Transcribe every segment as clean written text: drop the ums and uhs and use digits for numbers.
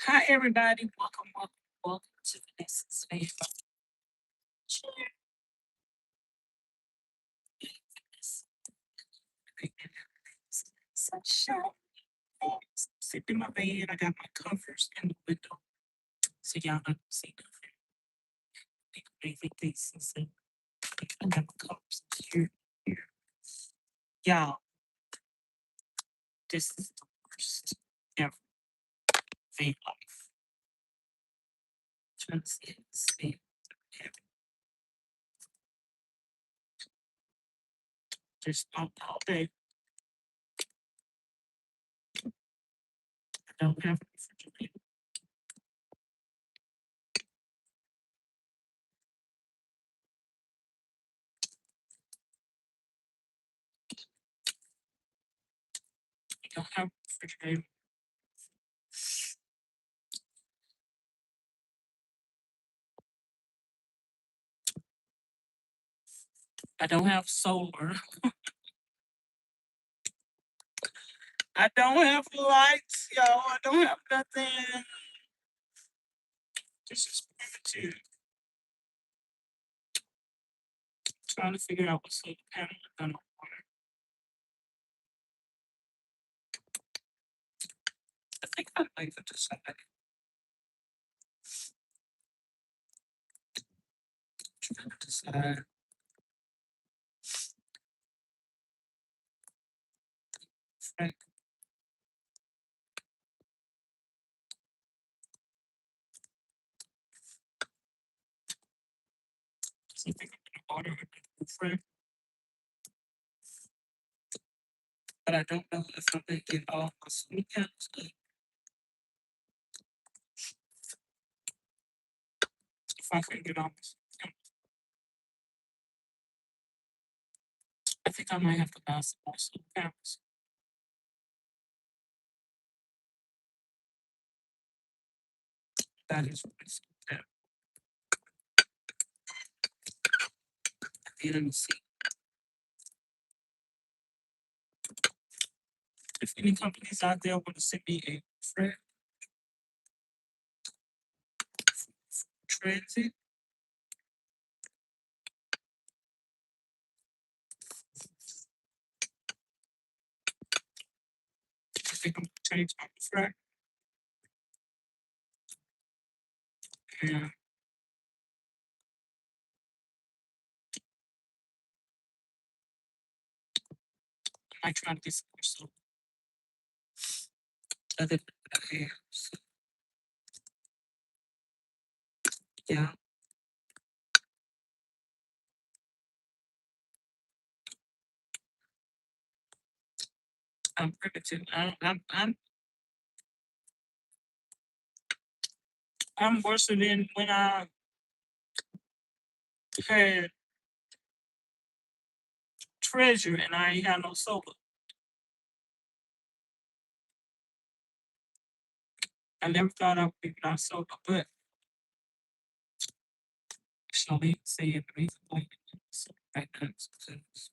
Hi, everybody. Welcome to Vanessa's VIPB. Sunshine. Sitting in my bed. I got my covers in the window, so y'all not see nothing. Everything. So I got my covers here. Y'all, this is the worst ever. Vanlife. Trying to see this thing. Just all day. I don't have a refrigerator. I don't have a refrigerator. I don't have solar. I don't have lights, y'all. I don't have nothing. This is primitive. Trying to figure out what solar panel I'm gonna order. I think I might have decided. Trying to decide. Frank. So I think I'm gonna order a Frank. But I don't know if I'm gonna get all my solar panels up. If I can get all my solar panels. I think I might have to buy some more solar panels. That is what it's at. At the end of the sea. If any companies out there want to send me a Frank transit, I think I'm gonna change my Frank. Yeah. I might try to get some more solar. Other than I have. So, yeah. I'm primitive. I'm worse than when I had treasure and I ain't had no solar. I never thought I would be without solar, but Charlene said the reason why you need solar right now is because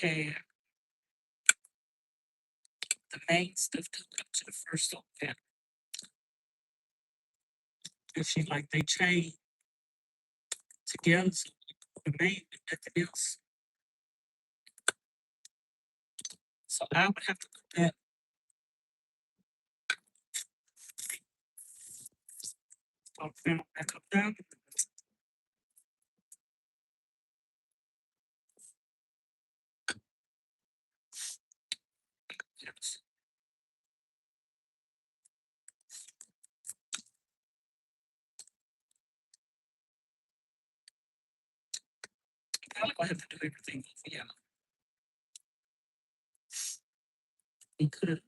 I had the main stuff hooked up to the first solar panel. And she like they chain together so the main and nothing else. So I would have to put that solar panel back up down. Yes. Probably gonna have to do everything over, yeah. Because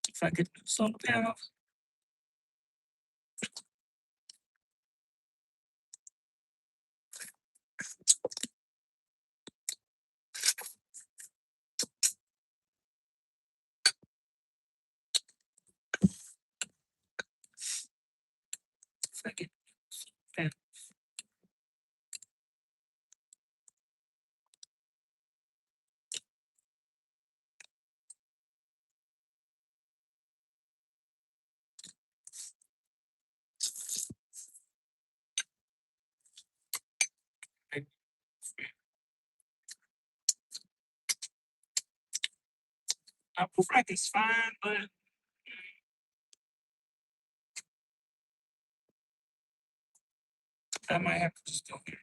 if I get new solar panels, if I get And I feel like it's fine, but I might have to just go here.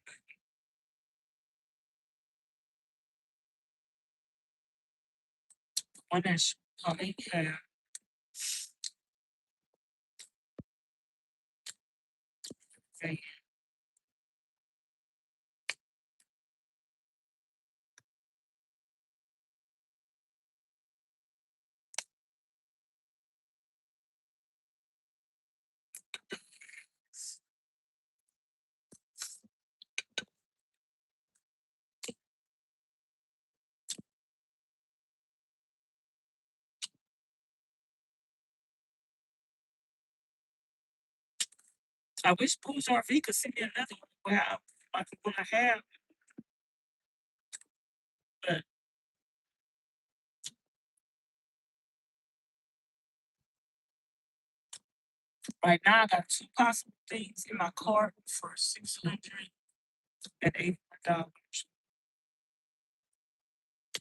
One that's Charlene had. Okay. I wish Pools RV could send me another one where like what I have, but right now I got two possible things in my cart for $680.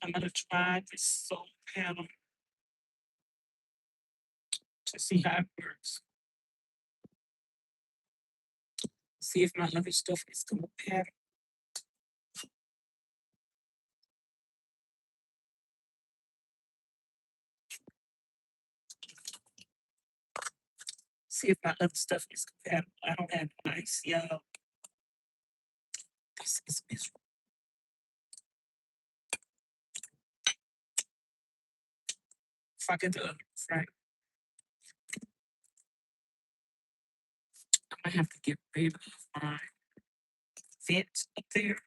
I'm gonna try this solar panel to see how it works. See if my other stuff is compatible. See if my other stuff is compatible. I don't have nice yellow. This is miserable. If I get the other right, I might have to get rid of my vent up there,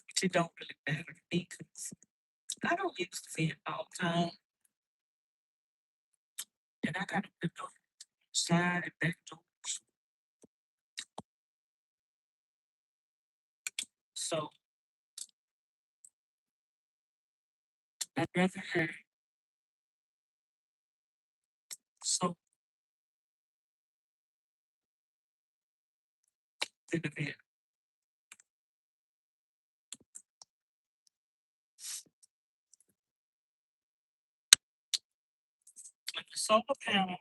which it don't really matter to me because I don't use the vent all the time. And I got a window side and back doors. So I'd rather have soap than a vent. Like the solar panel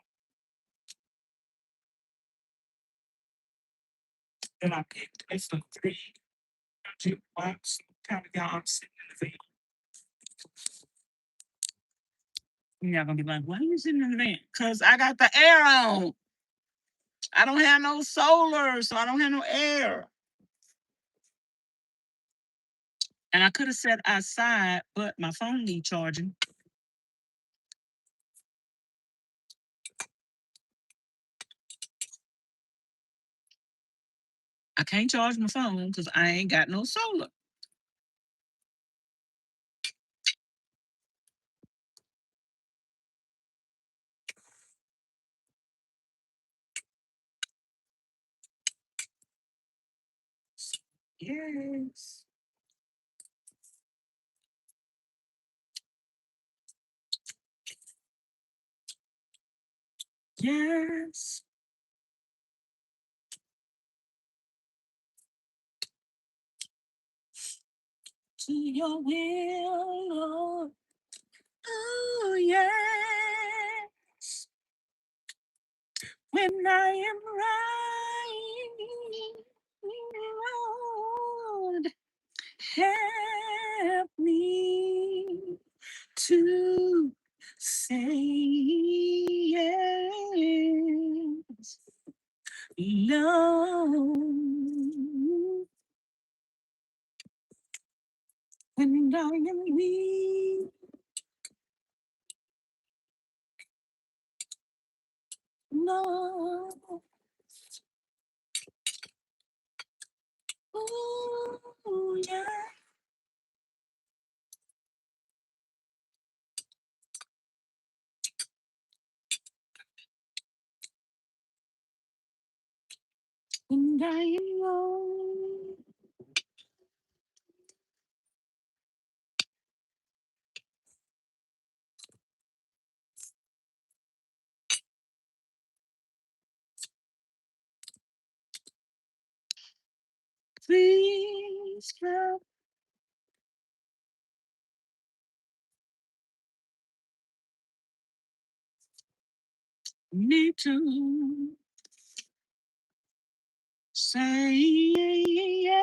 that I picked, it's a 300 watts kind of guy sitting in the vent. You're not gonna be like, why are you sitting in the vent? Because I got the air on. I don't have no solar, so I don't have no air. And I could have sat outside, but my phone need charging. I can't charge my phone because I ain't got no solar. Yes. Yes. To your will, Lord. Oh, yes. When I am right, Lord, help me to say yes. Lord, when I am weak, Lord. Oh, yeah. And I know. Please help me to say yes.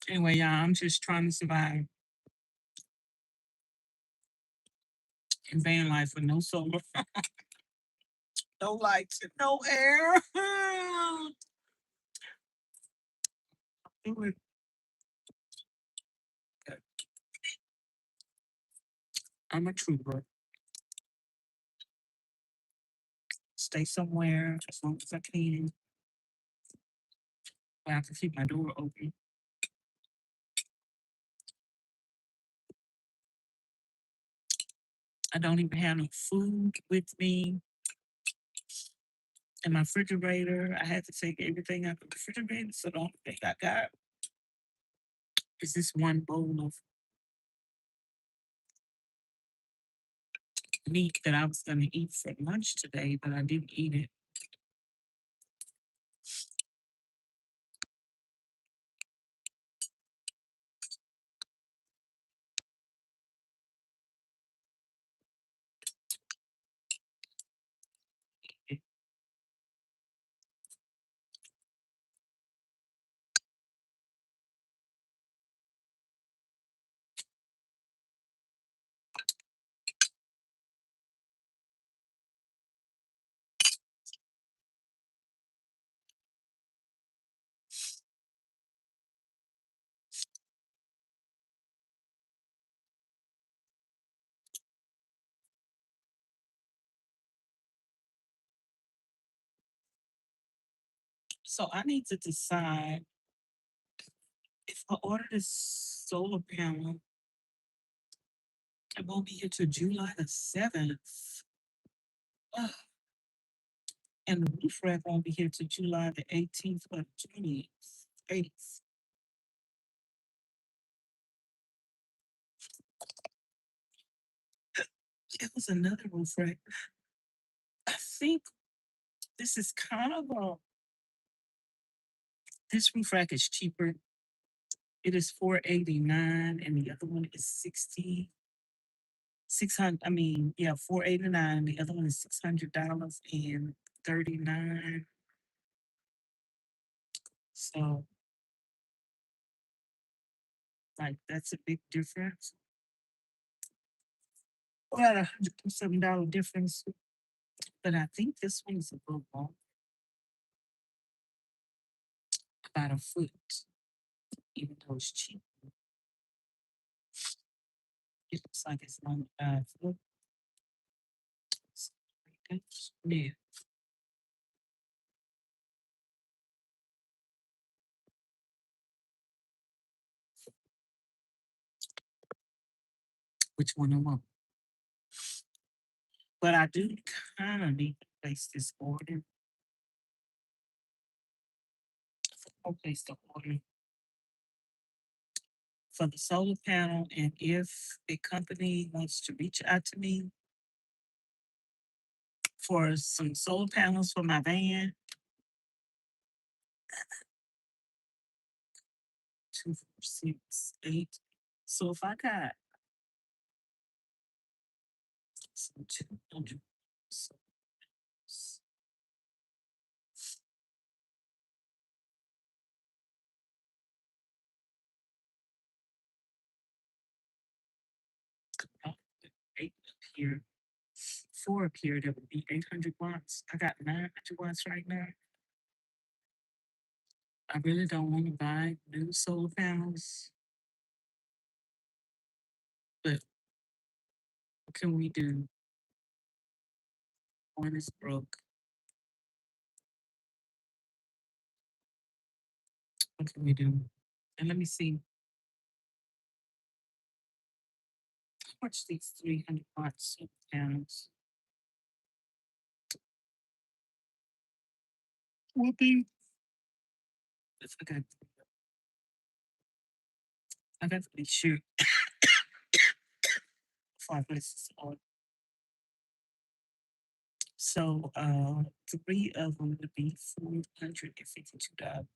Anyway, y'all, I'm just trying to survive in van life with no solar, no lights, and no air. Do it. I'm a trooper. Stay somewhere as long as I can. I have to keep my door open. I don't even have no food with me in my refrigerator. I had to take everything out of the refrigerator, so the only thing I got is this one bowl of meat that I was going to eat for lunch today, but I didn't eat it. So I need to decide if I order this solar panel, it won't be here till July the 7th. Ugh. And the roof rack won't be here till July the 18th or 28th. It was another roof rack. I think this is kind of a, this roof rack is cheaper. It is $489 and the other one is 600. I mean, yeah, $489. The other one is $600.39. So like that's a big difference. Well, $107 difference. But I think this one is a little long, about a foot, even though it's cheap. It looks like it's on floor. That's new. Which one I want? But I do kind of need to place this order. I'll place the order for the solar panel, and if a company wants to reach out to me for some solar panels for my van, 2, 4, 6, 8. So if I got some 200, so uh, 8 up here, 4 up here, that would be 800 watts. I got 900 watts right now. I really don't want to buy new solar panels, but what can we do? One is broke. What can we do? And let me see how much these 300 watts solar panels will be. If I got to be sure before I place this on. So 3 of them would be $452,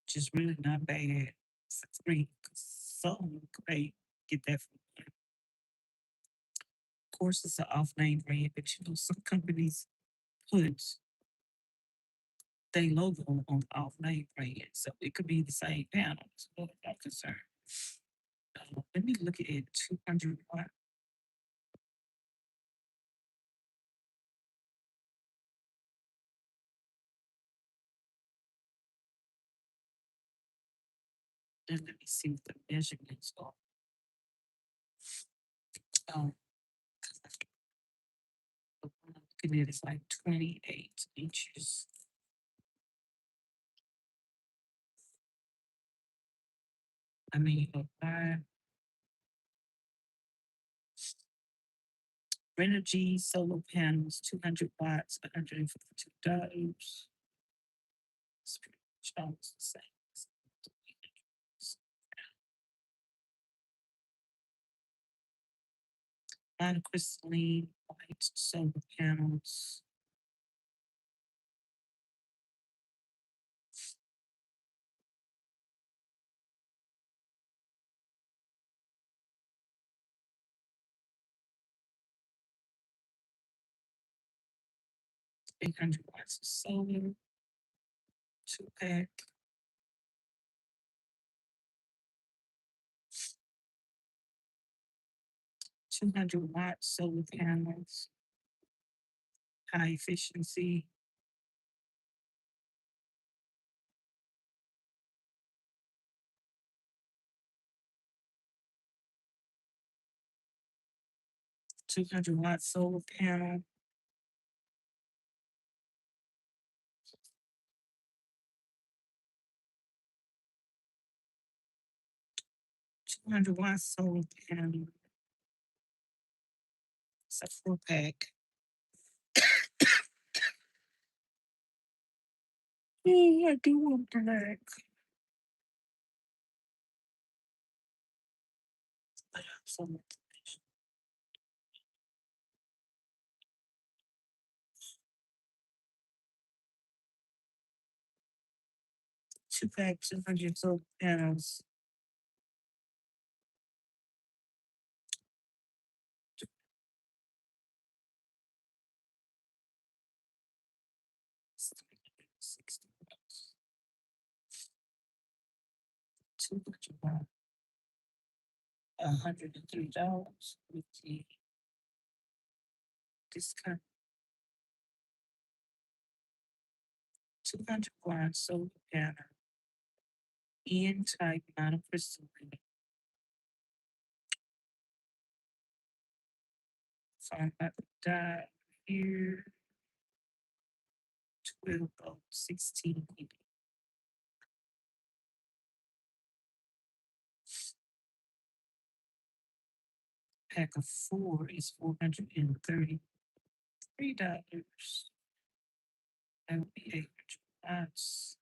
which is really not bad for 3. So great, get that for me. Of course, it's an off-name brand, but you know some companies put their logo on off-name brand, so it could be the same panel. As far as I'm concerned. Let me look at it. 200 watt. Then let me see what the measurements are. Um, the one I'm looking at is like 28 inches. I mean, Energy solar panels, 200 watts, $152. It's pretty much almost the same. Monocrystalline white solar panels. $800 of solar, 2-pack. 200-watt solar panels, high efficiency. $200-watt solar panel. $200-watt solar panel. It's a 4-pack. Oh, I do want black. Some 2-pack, 200 solar panels. $60. $200. $103 with the discount. 200-watt solar panel. N-type monocrystalline. So I'm about to die here. 12 of 16. Pack of 4 is $433. That would be 800 watts.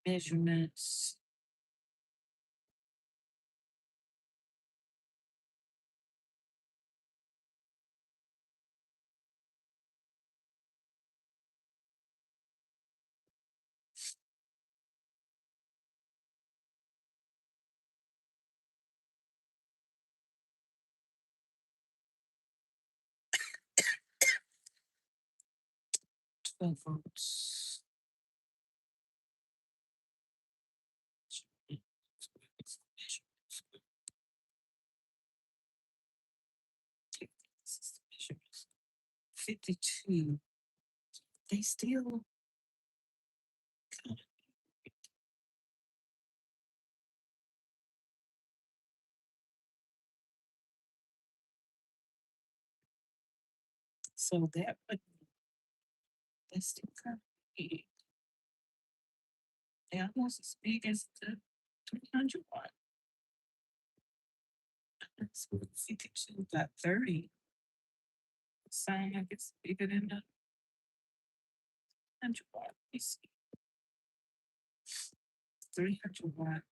Measurements. Volts. This is the measurements. 52. They still kind of, so that would that's still kind of big. They're almost as big as the 300 watt. That's 52 got 30. Sound like it's bigger than the 100 watt. It's 300 watt.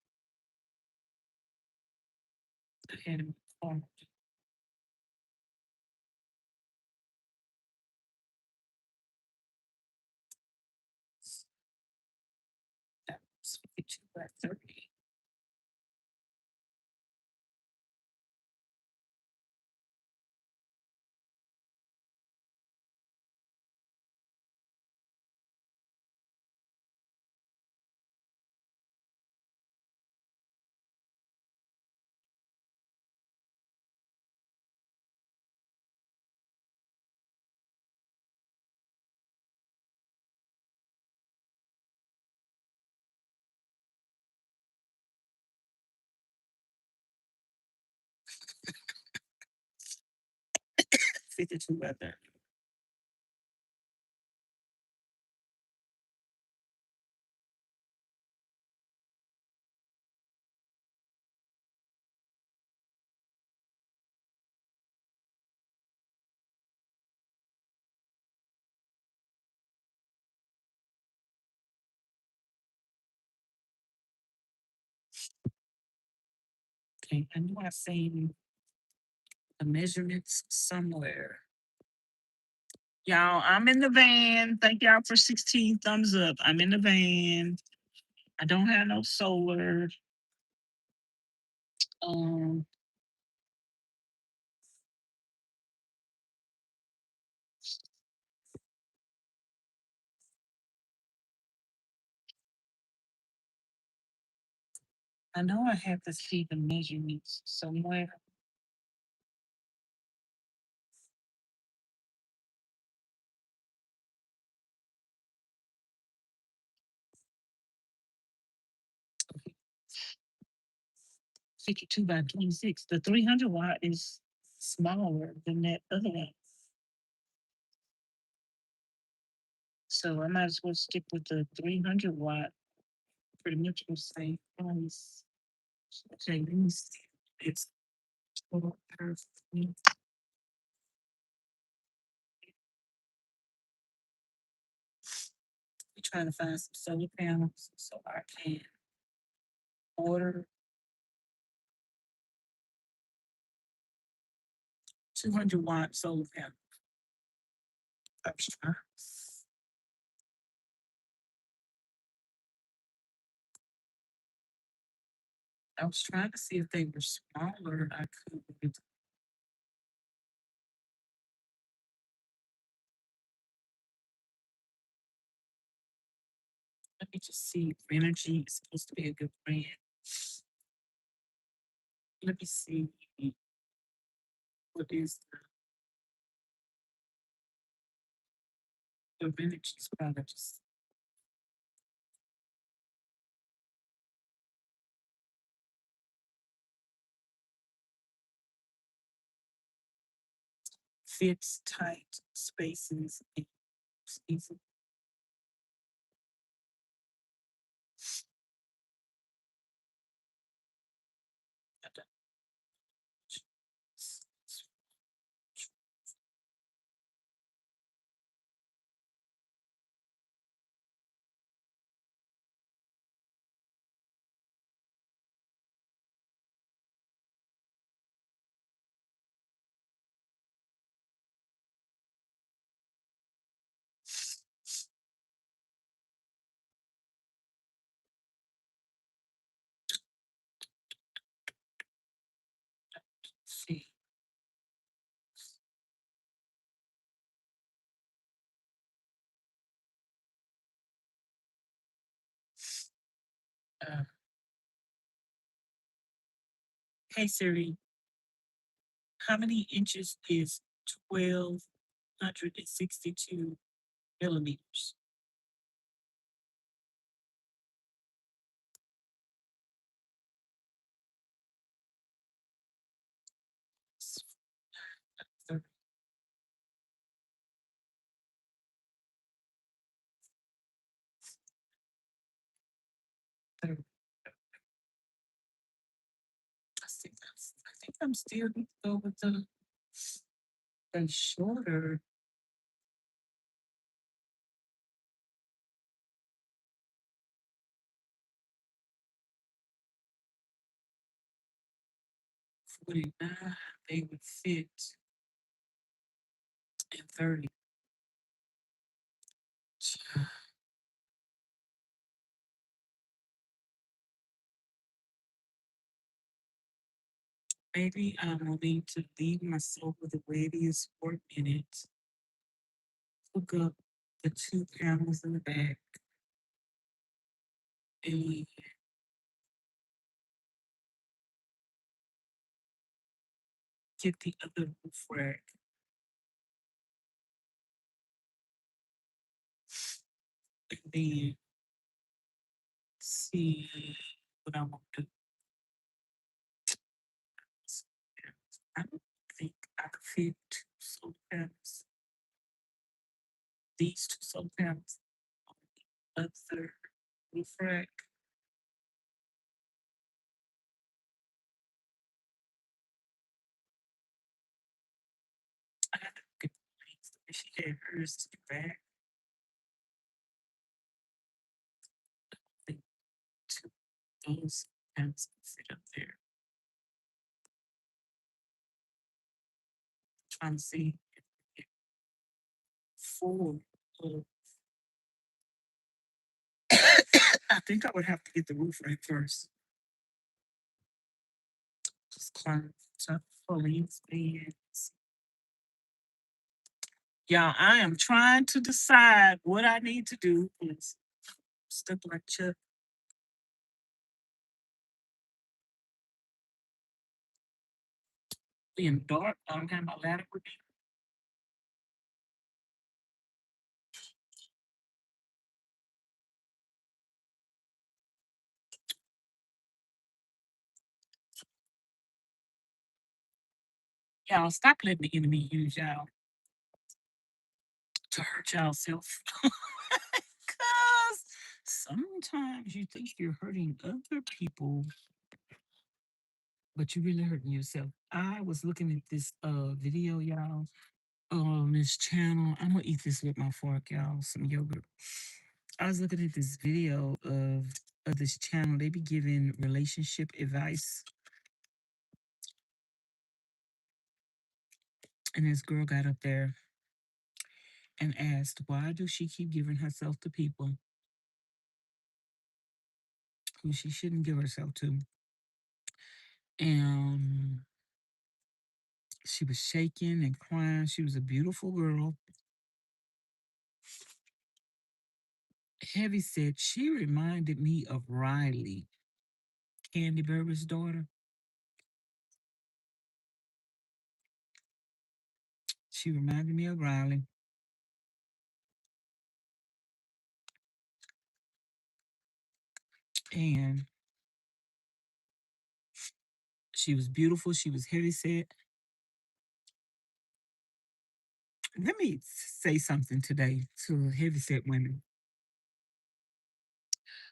I had him on. That was 52 by 30. $52 by 30. Okay, I know I've seen the measurements somewhere. Y'all, I'm in the van. Thank y'all for 16 thumbs up. I'm in the van. I don't have no solar. Um, I know I have to see the measurements somewhere. Okay, 52 by 26. The 300 watt is smaller than that other one. So I might as well stick with the 300 watt. Pretty much the same price. Okay, let me see. It's total earth. We're trying to find some solar panels so I can order 200 watt solar panel. I was trying, I was trying to see if they were smaller. I couldn't. Let me just see. Energy is supposed to be a good brand. Let me see. What is the Energy's products? fits tight spaces and moves easily. See, uh, hey Siri, how many inches is 1262 millimeters? It's 30, 30. I think I'm still gonna go with the shorter. Would they would fit in 30. Maybe I will need to leave myself with a radius for a minute. Hook up the two panels in the back and get the other roof rack. And then see what I want to do. I don't think I could fit two solar panels. These two solar panels on the other roof rack. I had to get the things that she had hers to the back. I think two of those panels can fit up there. Trying to see if we get four of I think I would have to get the roof rack first. Just climb to Pauline's bed. Yeah, I am trying to decide what I need to do. It's stuck like Chuck. Being dark, I don't have my ladder with me. Y'all stop letting the enemy use y'all to hurt y'all self. Cause sometimes you think you're hurting other people, but you're really hurting yourself. I was looking at this video, y'all. This channel. I'm gonna eat this with my fork, y'all. Some yogurt. I was looking at this video of this channel. They be giving relationship advice, and this girl got up there and asked, "Why do she keep giving herself to people who she shouldn't give herself to?" And she was shaking and crying. She was a beautiful girl. Heavy said she reminded me of Riley, Candy Burber's daughter. She reminded me of Riley. And she was beautiful. She was heavy set. Let me say something today to heavyset women.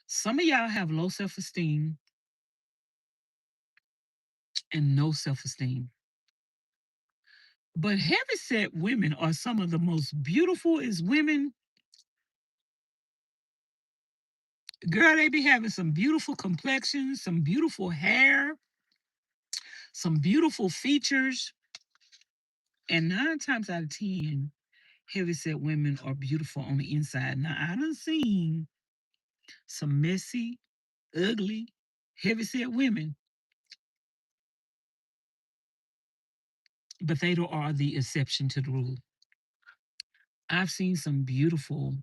Some of y'all have low self esteem and no self esteem. But heavyset women are some of the most beautiful as women. Girl, they be having some beautiful complexions, some beautiful hair, some beautiful features. And 9 times out of 10, heavyset women are beautiful on the inside. Now, I done seen some messy, ugly, heavyset women, but they don't are the exception to the rule. I've seen some beautiful,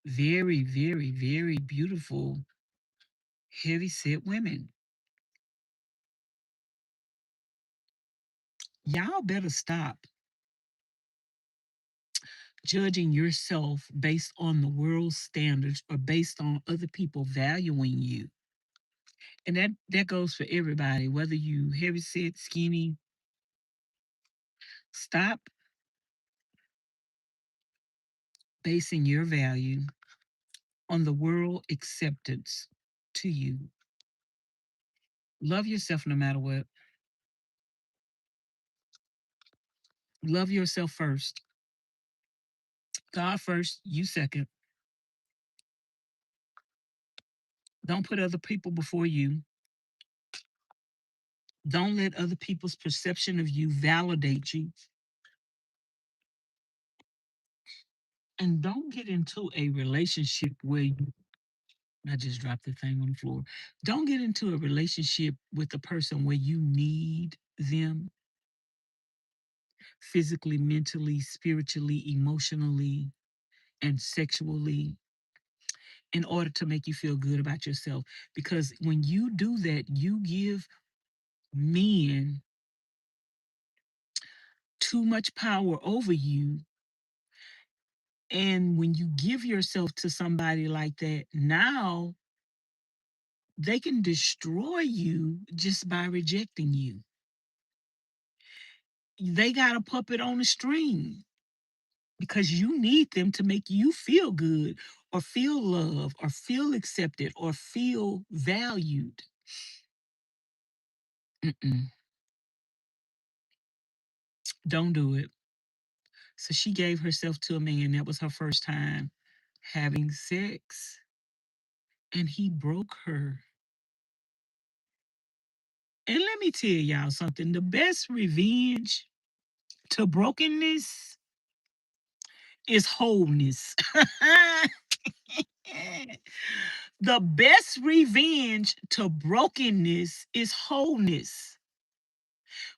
very, very, very beautiful heavyset women. Y'all better stop judging yourself based on the world's standards or based on other people valuing you. And that goes for everybody, whether you heavy set, skinny. Stop basing your value on the world acceptance to you. Love yourself no matter what. Love yourself first. God first, you second. Don't put other people before you. Don't let other people's perception of you validate you. And don't get into a relationship where you, I just dropped the thing on the floor. Don't get into a relationship with a person where you need them physically, mentally, spiritually, emotionally, and sexually in order to make you feel good about yourself. Because when you do that, you give men too much power over you. And when you give yourself to somebody like that, now they can destroy you just by rejecting you. They got a puppet on a string because you need them to make you feel good or feel loved or feel accepted or feel valued. Mm-mm, don't do it. So she gave herself to a man. That was her first time having sex. And he broke her. And let me tell y'all something, the best revenge to brokenness is wholeness. The best revenge to brokenness is wholeness.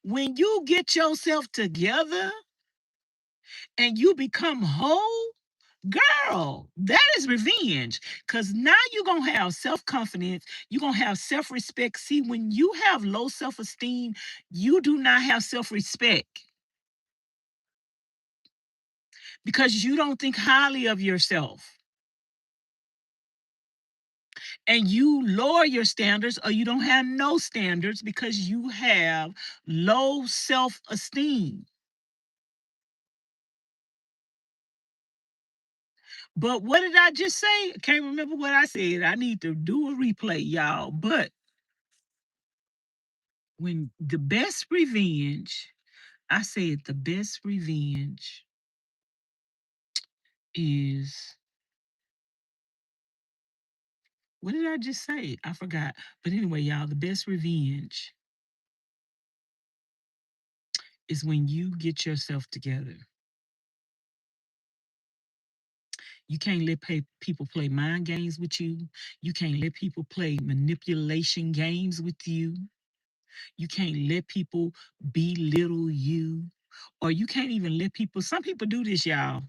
When you get yourself together and you become whole, girl, that is revenge. Because now you're going to have self confidence. You're going to have self respect. See, when you have low self esteem, you do not have self respect because you don't think highly of yourself. And you lower your standards or you don't have no standards because you have low self esteem. But what did I just say? I can't remember what I said. I need to do a replay, y'all. But when the best revenge, I said the best revenge is, what did I just say? I forgot. But anyway, y'all, the best revenge is when you get yourself together. You can't let people play mind games with you. You can't let people play manipulation games with you. You can't let people belittle you. Or you can't even let people, some people do this, y'all.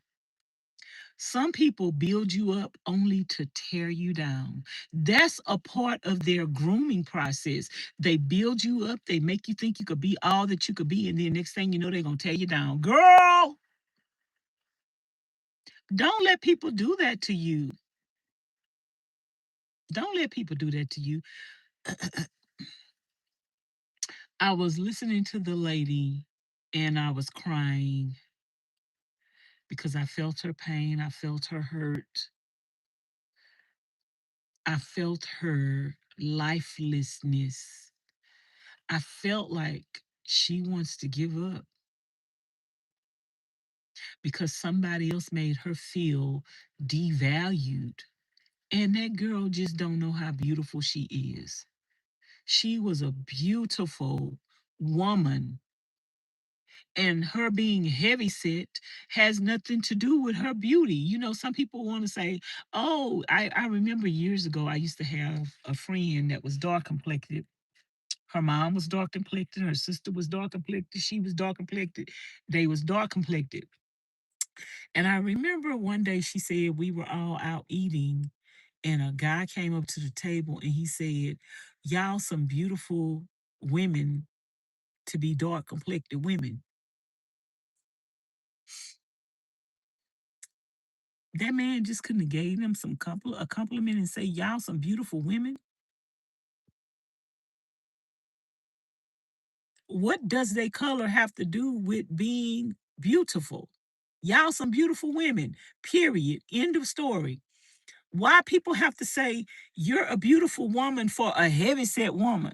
Some people build you up only to tear you down. That's a part of their grooming process. They build you up, they make you think you could be all that you could be, and then next thing you know, they're going to tear you down. Girl, don't let people do that to you. Don't let people do that to you. I was listening to the lady and I was crying because I felt her pain. I felt her hurt. I felt her lifelessness. I felt like she wants to give up because somebody else made her feel devalued. And that girl just don't know how beautiful she is. She was a beautiful woman, and her being heavy set has nothing to do with her beauty. You know, some people want to say, oh, I remember years ago, I used to have a friend that was dark complected. Her mom was dark complected, her sister was dark complected, she was dark complected, they was dark complected. And I remember one day she said we were all out eating, and a guy came up to the table and he said, y'all some beautiful women to be dark complected women. That man just couldn't have gave them a compliment and say, y'all some beautiful women. What does their color have to do with being beautiful? Y'all some beautiful women. Period. End of story. Why people have to say you're a beautiful woman for a heavyset woman?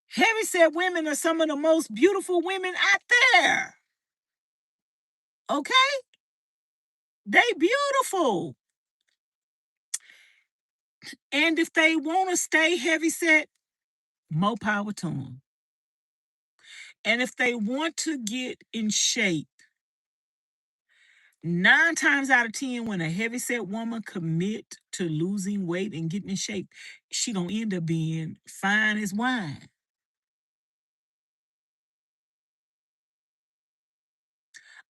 Heavyset women are some of the most beautiful women out there. Okay? They beautiful. And if they want to stay heavyset, more power to them. And if they want to get in shape, 9 times out of 10, when a heavyset woman commit to losing weight and getting in shape, she gonna end up being fine as wine.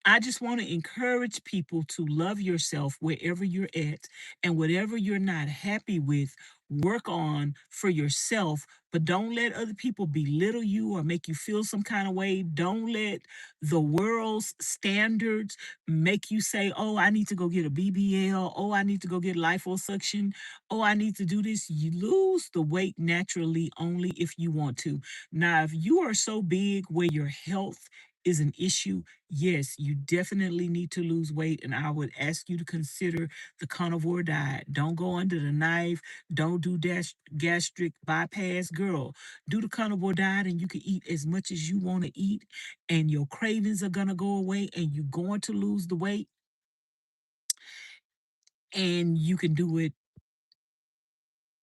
I just want to encourage people to love yourself wherever you're at, and whatever you're not happy with, work on for yourself, but don't let other people belittle you or make you feel some kind of way. Don't let the world's standards make you say, oh, I need to go get a BBL. Oh, I need to go get liposuction. Oh, I need to do this. You lose the weight naturally only if you want to. Now, if you are so big where your health is an issue, yes, you definitely need to lose weight. And I would ask you to consider the carnivore diet. Don't go under the knife. Don't do gastric bypass. Girl, do the carnivore diet and you can eat as much as you want to eat. And your cravings are going to go away and you're going to lose the weight. And you can do it.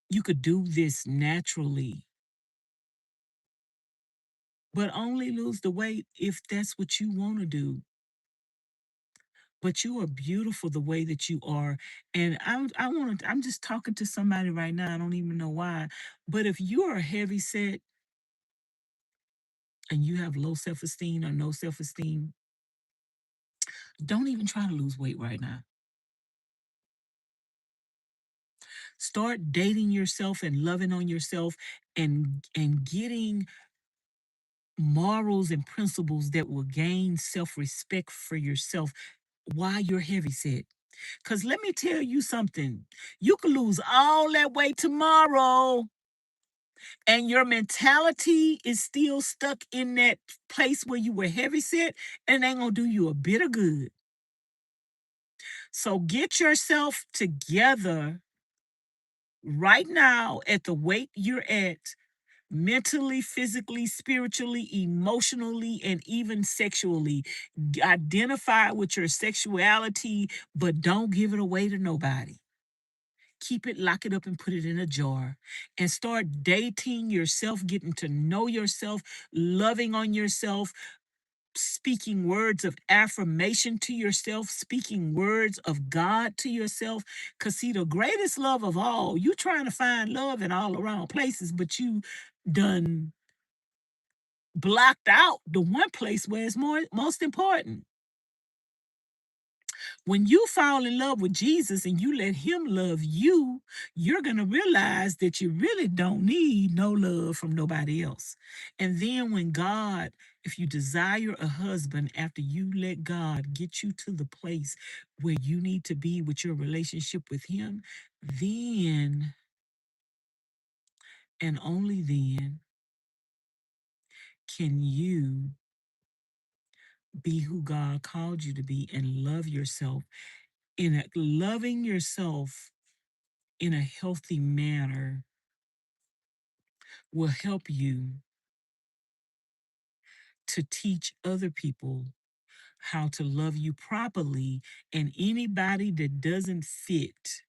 You could do this naturally, but only lose the weight if that's what you want to do. But you are beautiful the way that you are. And I'm just talking to somebody right now. I don't even know why. But if you are heavy set and you have low self-esteem or no self-esteem, don't even try to lose weight right now. Start dating yourself and loving on yourself, and getting morals and principles that will gain self-respect for yourself while you're heavy set. Because let me tell you something, you can lose all that weight tomorrow and your mentality is still stuck in that place where you were heavy set, and it ain't gonna do you a bit of good. So get yourself together right now at the weight you're at, mentally, physically, spiritually, emotionally, and even sexually. Identify with your sexuality, but don't give it away to nobody. Keep it, lock it up, and put it in a jar. And start dating yourself, getting to know yourself, loving on yourself, speaking words of affirmation to yourself, speaking words of God to yourself. Because, see, the greatest love of all, you trying to find love in all around places, but you done blocked out the one place where it's most important. When you fall in love with Jesus and you let him love you, you're going to realize that you really don't need no love from nobody else. And then when God, if you desire a husband, after you let God get you to the place where you need to be with your relationship with him, then and only then can you Be who God called you to be and love yourself. Loving yourself in a healthy manner will help you to teach other people how to love you properly. And anybody that doesn't fit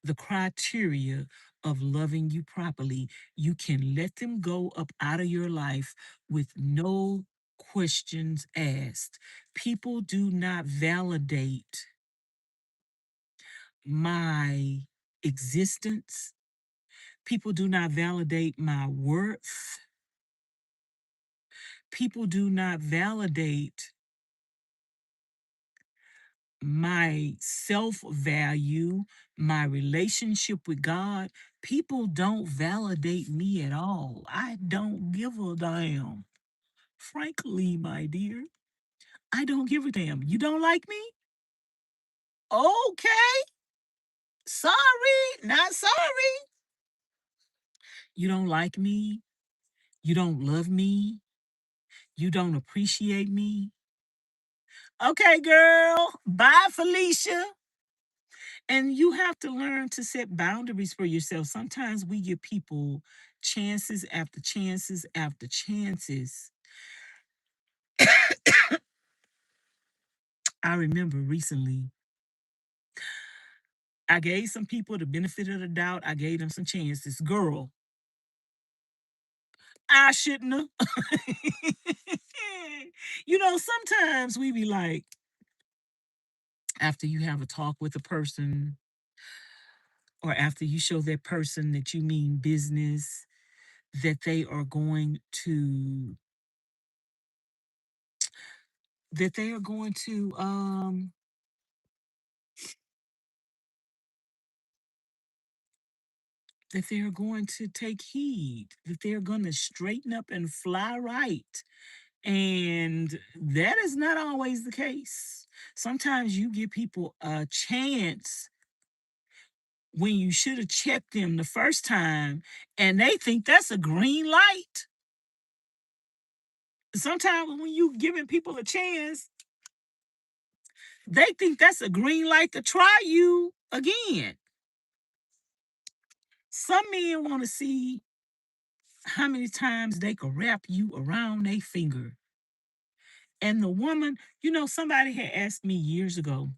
the criteria of loving you properly, you can let them go up out of your life with no questions asked. People do not validate my existence. People do not validate my worth. People do not validate my self value, my relationship with God. People don't validate me at all. I don't give a damn. Frankly, my dear, I don't give a damn. You don't like me? Okay. Sorry, not sorry. You don't like me. You don't love me. You don't appreciate me. Okay, girl. Bye, Felicia. And you have to learn to set boundaries for yourself. Sometimes we give people chances after chances after chances. I remember recently, I gave some people the benefit of the doubt. I gave them some chances. Girl, I shouldn't have. Sometimes we be like, after you have a talk with a person, or after you show that person that you mean business, that they are going to that they are going to that they're going to take heed, that they're going to straighten up and fly right. And that is not always the case. Sometimes you give people a chance when you should have checked them the first time, and they think that's a green light. Sometimes when you giving people a chance, they think that's a green light to try you again. Some men want to see how many times they can wrap you around their finger. And the woman, somebody had asked me years ago,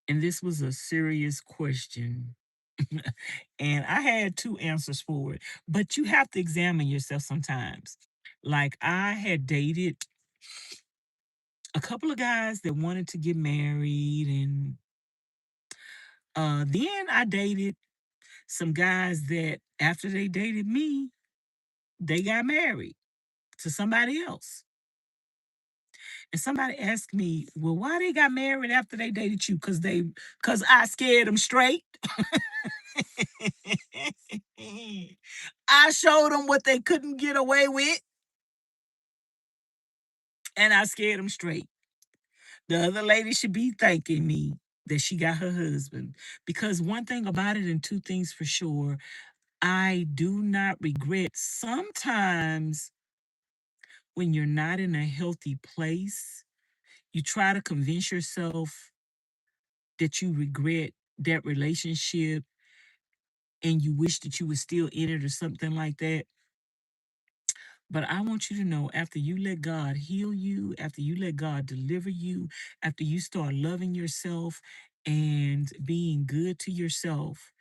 and this was a serious question. And I had two answers for it, but you have to examine yourself sometimes. Like, I had dated a couple of guys that wanted to get married, and then I dated some guys that after they dated me, they got married to somebody else. And somebody asked me, well, why they got married after they dated you? Because I scared them straight. I showed them what they couldn't get away with, and I scared them straight. The other lady should be thanking me that she got her husband. Because one thing about it, and two things for sure, I do not regret. Sometimes when you're not in a healthy place, you try to convince yourself that you regret that relationship and you wish that you were still in it or something like that. But I want you to know, after you let God heal you, after you let God deliver you, after you start loving yourself and being good to yourself,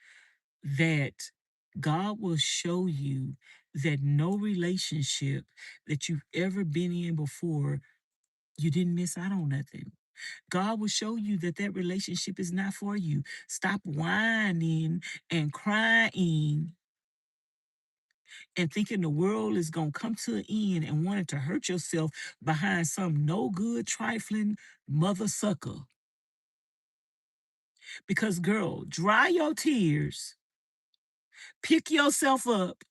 that God will show you that no relationship that you've ever been in before, you didn't miss out on nothing. God will show you that that relationship is not for you. Stop whining and crying and thinking the world is going to come to an end and wanting to hurt yourself behind some no good, trifling mother sucker. Because, girl, dry your tears, pick yourself up,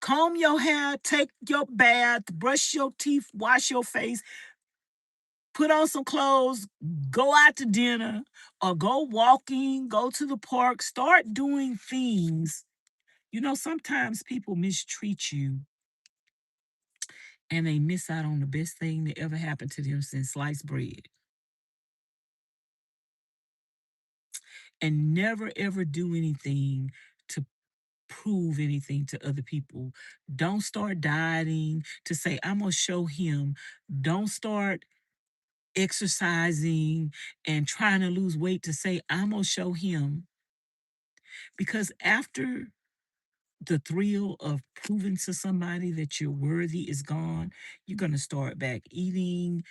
comb your hair, take your bath, brush your teeth, wash your face, put on some clothes, go out to dinner, or go walking, go to the park, start doing things. Sometimes people mistreat you and they miss out on the best thing that ever happened to them since sliced bread. And never ever do anything to prove anything to other people. Don't start dieting to say, I'm going to show him. Don't start exercising and trying to lose weight to say, I'm going to show him. Because after the thrill of proving to somebody that you're worthy is gone, you're going to start back eating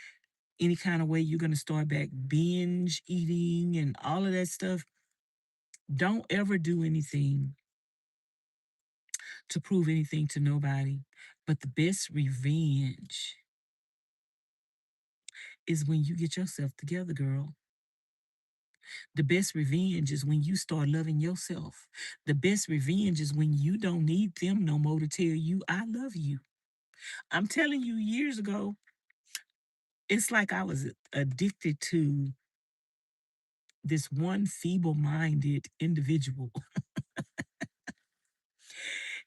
any kind of way. You're going to start back binge eating and all of that stuff. Don't ever do anything to prove anything to nobody. But the best revenge is when you get yourself together, girl. The best revenge is when you start loving yourself. The best revenge is when you don't need them no more to tell you, I love you. I'm telling you, years ago, it's like I was addicted to this one feeble minded individual.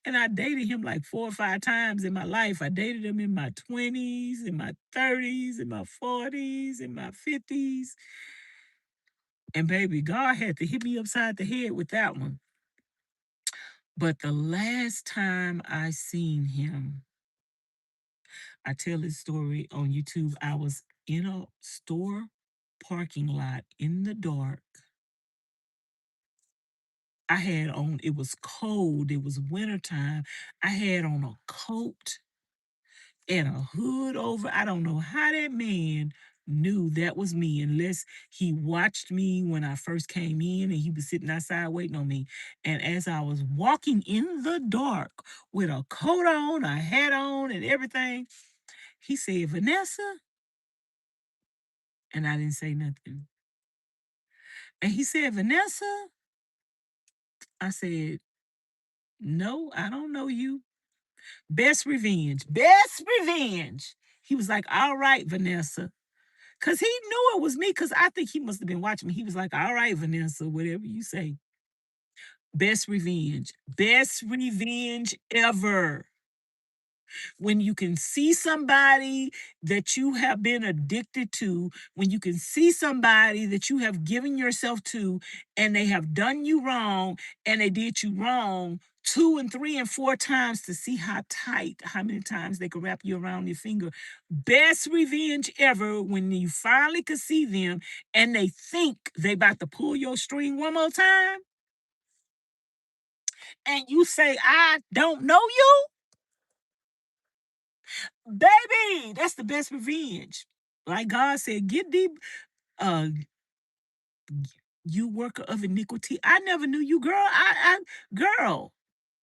And I dated him like 4 or 5 times in my life. I dated him in my 20s, in my 30s, in my 40s, in my 50s. And baby, God had to hit me upside the head with that one. But the last time I seen him, I tell this story on YouTube. I was in a store parking lot in the dark. I had on, it was cold, it was wintertime. I had on a coat and a hood over. I don't know how that man knew that was me unless he watched me when I first came in and he was sitting outside waiting on me. And as I was walking in the dark with a coat on, a hat on, and everything, he said, Vanessa. And I didn't say nothing. And he said, Vanessa. I said, no, I don't know you. Best revenge. Best revenge. He was like, all right, Vanessa. Because he knew it was me, because I think he must have been watching me. He was like, all right, Vanessa, whatever you say. Best revenge. Best revenge ever. When you can see somebody that you have been addicted to, when you can see somebody that you have given yourself to, and they have done you wrong, and they did you wrong 2 and 3 and 4 times to see how tight, how many times they could wrap you around your finger. Best revenge ever when you finally could see them and they think they about to pull your string one more time, and you say, I don't know you. Baby, that's the best revenge. Like God said, get deep, uh, you worker of iniquity. I never knew you, girl. Girl,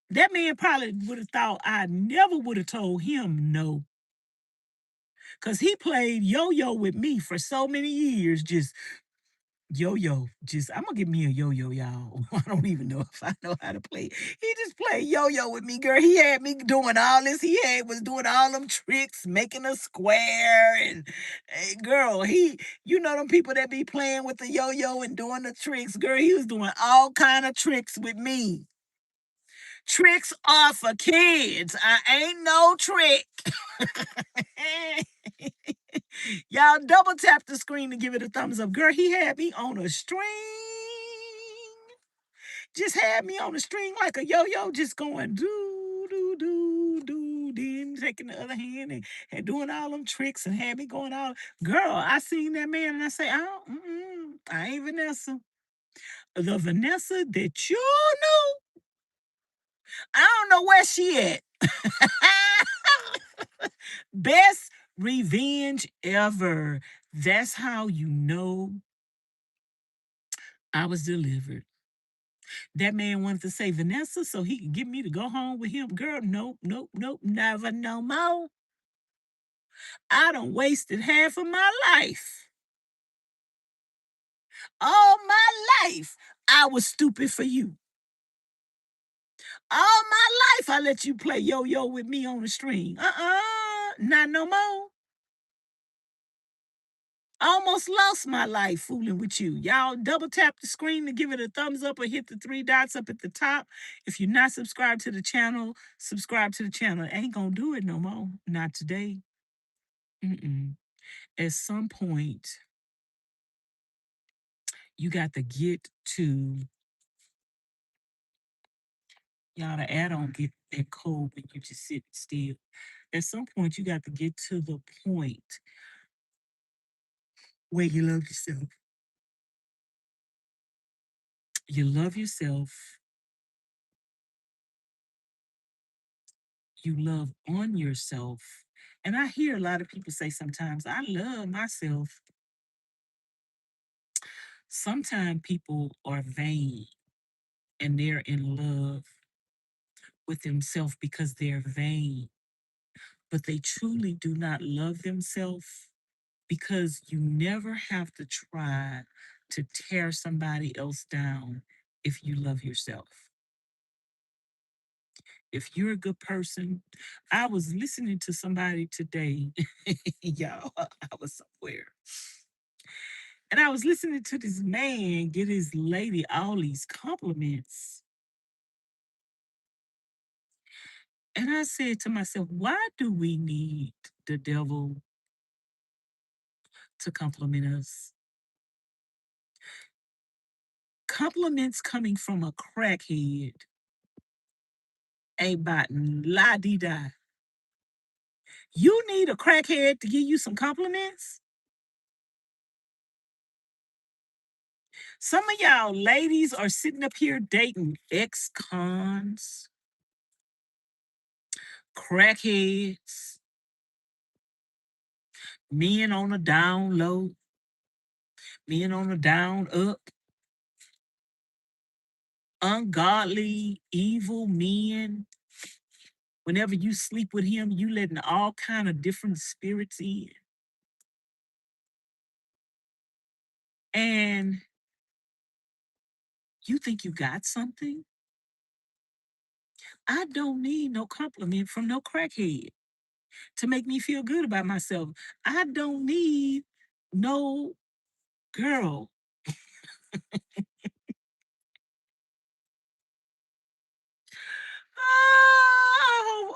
that man probably would have thought I never would have told him no. Cause he played yo-yo with me for so many years, just yo-yo. Just I'm gonna give me a yo-yo, y'all. I don't even know if I know how to play. He just played yo-yo with me, girl. He had me doing all this. Was doing all them tricks, making a square, and girl, you know them people that be playing with the yo-yo and doing the tricks, girl. He was doing all kind of tricks with me. Tricks are for kids. I ain't no trick. Y'all double tap the screen to give it a thumbs up. Girl, he had me on a string. Just had me on a string like a yo-yo, just going do, do, do, do, then taking the other hand and doing all them tricks and had me going all. Girl, I seen that man and I say, oh, I ain't Vanessa. The Vanessa that you knew, I don't know where she at. Best revenge ever. That's how you know I was delivered. That man wanted to say Vanessa so he could get me to go home with him. Girl, nope, nope, nope, never no more. I done wasted half of my life. All my life, I was stupid for you. All my life, I let you play yo-yo with me on the string. Not no more. I almost lost my life fooling with you. Y'all double tap the screen to give it a thumbs up or hit the 3 dots up at the top. If you're not subscribed to the channel, subscribe to the channel. Ain't gonna do it no more. Not today. At some point, you got to get to, y'all, the add-on get that cold when you just sit still. At some point, you got to get to the point where you love yourself. You love yourself. You love on yourself. And I hear a lot of people say sometimes, I love myself. Sometimes people are vain and they're in love with themselves because they're vain, but they truly do not love themselves because you never have to try to tear somebody else down if you love yourself. If you're a good person, I was listening to somebody today, y'all, I was somewhere. And I was listening to this man get his lady all these compliments. And I said to myself, why do we need the devil to compliment us? Compliments coming from a crackhead ain't about la di da. You need a crackhead to give you some compliments? Some of y'all ladies are sitting up here dating ex-cons, crackheads, men on the down low, men on the down up, ungodly, evil men. Whenever you sleep with him, you letting all kind of different spirits in. And you think you got something? I don't need no compliment from no crackhead to make me feel good about myself. I don't need no girl.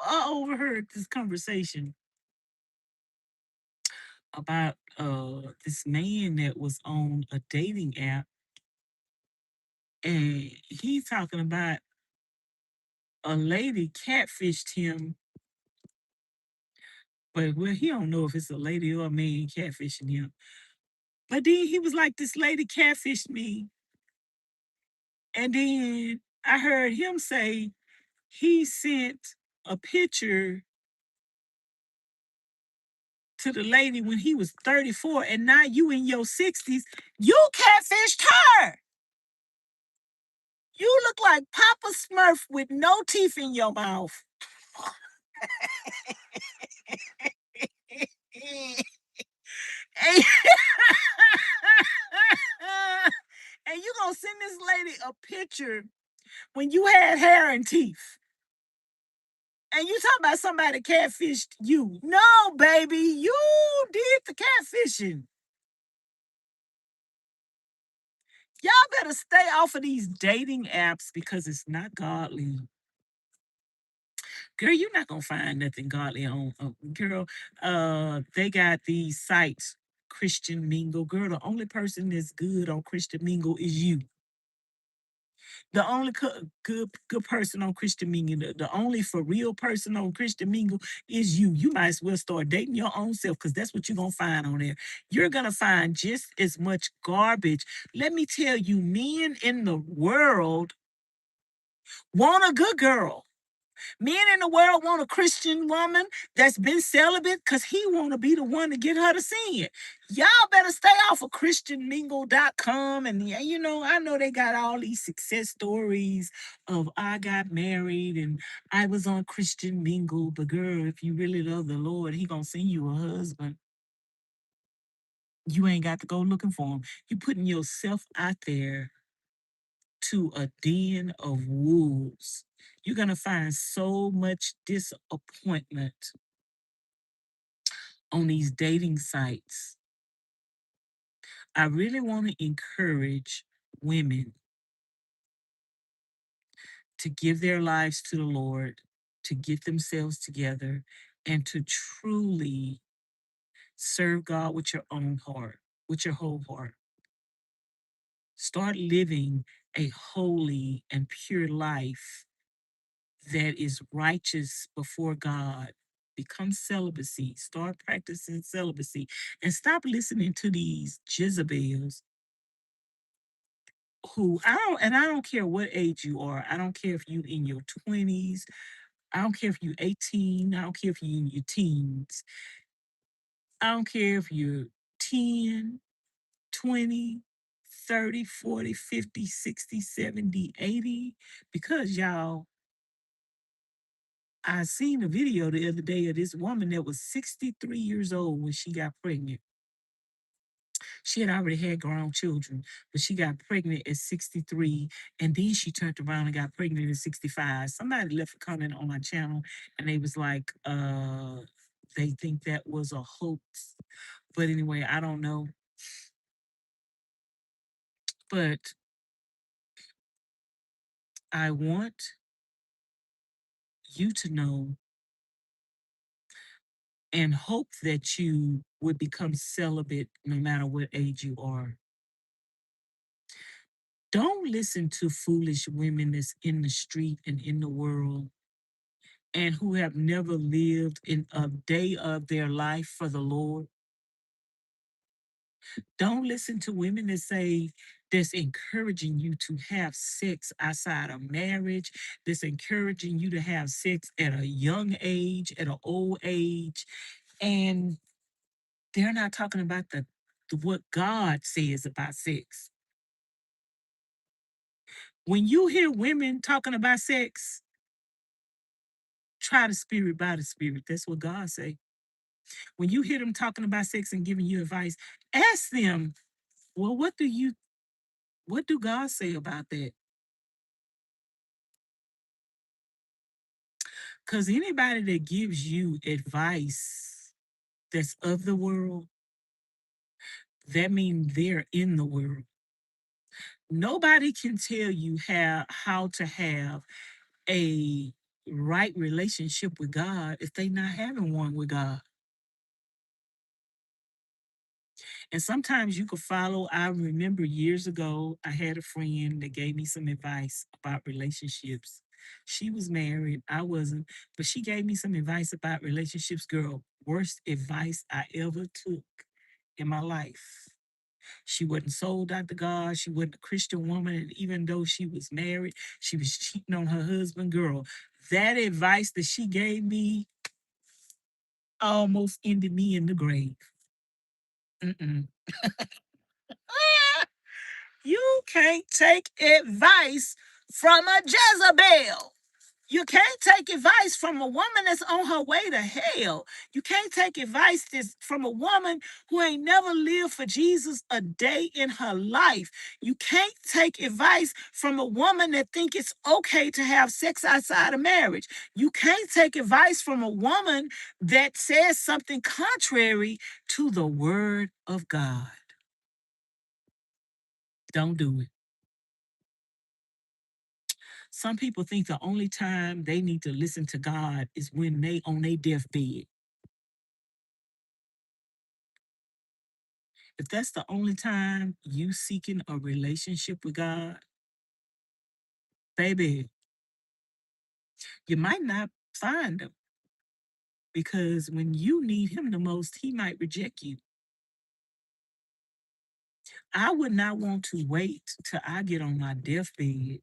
I overheard this conversation about this man that was on a dating app, and he's talking about a lady catfished him, but well, he don't know if it's a lady or a man catfishing him. But then he was like, this lady catfished me. And then I heard him say he sent a picture to the lady when he was 34, and now you in your 60s, you catfished her. You look like Papa Smurf with no teeth in your mouth. and and you gonna send this lady a picture when you had hair and teeth. And you talking about somebody catfished you. No, baby, you did the catfishing. Y'all better stay off of these dating apps because it's not godly. Girl, you're not gonna find nothing godly on girl. They got these sites, Christian Mingle. Girl, the only person that's good on Christian Mingle is you. The only good person on Christian Mingle, the only for real person on Christian Mingle is you. You might as well start dating your own self because that's what you're gonna find on there. You're gonna find just as much garbage. Let me tell you, men in the world want a good girl. Men in the world want a Christian woman that's been celibate because he want to be the one to get her to sin. Y'all better stay off of christianmingle.com. And yeah, you know, I know they got all these success stories of I got married and I was on Christian Mingle. But girl, if you really love the Lord, he gonna send you a husband. You ain't got to go looking for him. You putting yourself out there to a den of wolves. You're going to find so much disappointment on these dating sites. I really want to encourage women to give their lives to the Lord, to get themselves together, and to truly serve God with your own heart, with your whole heart. Start living a holy and pure life that is righteous before God. Become celibacy. Start practicing celibacy and stop listening to these Jezebels who I don't care what age you are. I don't care if you in your 20s. I don't care if you're 18. I don't care if you're in your teens. I don't care if you're 10, 20, 30, 40, 50, 60, 70, 80. Because y'all, I seen a video the other day of this woman that was 63 years old when she got pregnant. She had already had grown children, but she got pregnant at 63, and then she turned around and got pregnant at 65. Somebody left a comment on my channel, and they was like, they think that was a hoax. But anyway, I don't know. But I want you to know and hope that you would become celibate no matter what age you are. Don't listen to foolish women that's in the street and in the world and who have never lived in a day of their life for the Lord. Don't listen to women that say that's encouraging you to have sex outside of marriage, that's encouraging you to have sex at a young age, at an old age. And they're not talking about the what God says about sex. When you hear women talking about sex, try the spirit by the spirit. That's what God say. When you hear them talking about sex and giving you advice, ask them, well, what do God say about that? Because anybody that gives you advice that's of the world, that means they're in the world. Nobody can tell you how to have a right relationship with God if they not having one with God. And sometimes you could follow. I remember years ago, I had a friend that gave me some advice about relationships. She was married, I wasn't, but she gave me some advice about relationships. Girl, worst advice I ever took in my life. She wasn't sold out to God. She wasn't a Christian woman. And even though she was married, she was cheating on her husband. Girl, that advice that she gave me almost ended me in the grave. Mm-mm. You can't take advice from a Jezebel. You can't take advice from a woman that's on her way to hell. You can't take advice from a woman who ain't never lived for Jesus a day in her life. You can't take advice from a woman that think it's okay to have sex outside of marriage. You can't take advice from a woman that says something contrary to the word of God. Don't do it. Some people think the only time they need to listen to God is when they on their deathbed. If that's the only time you seeking a relationship with God, baby, you might not find him because when you need him the most, he might reject you. I would not want to wait till I get on my deathbed.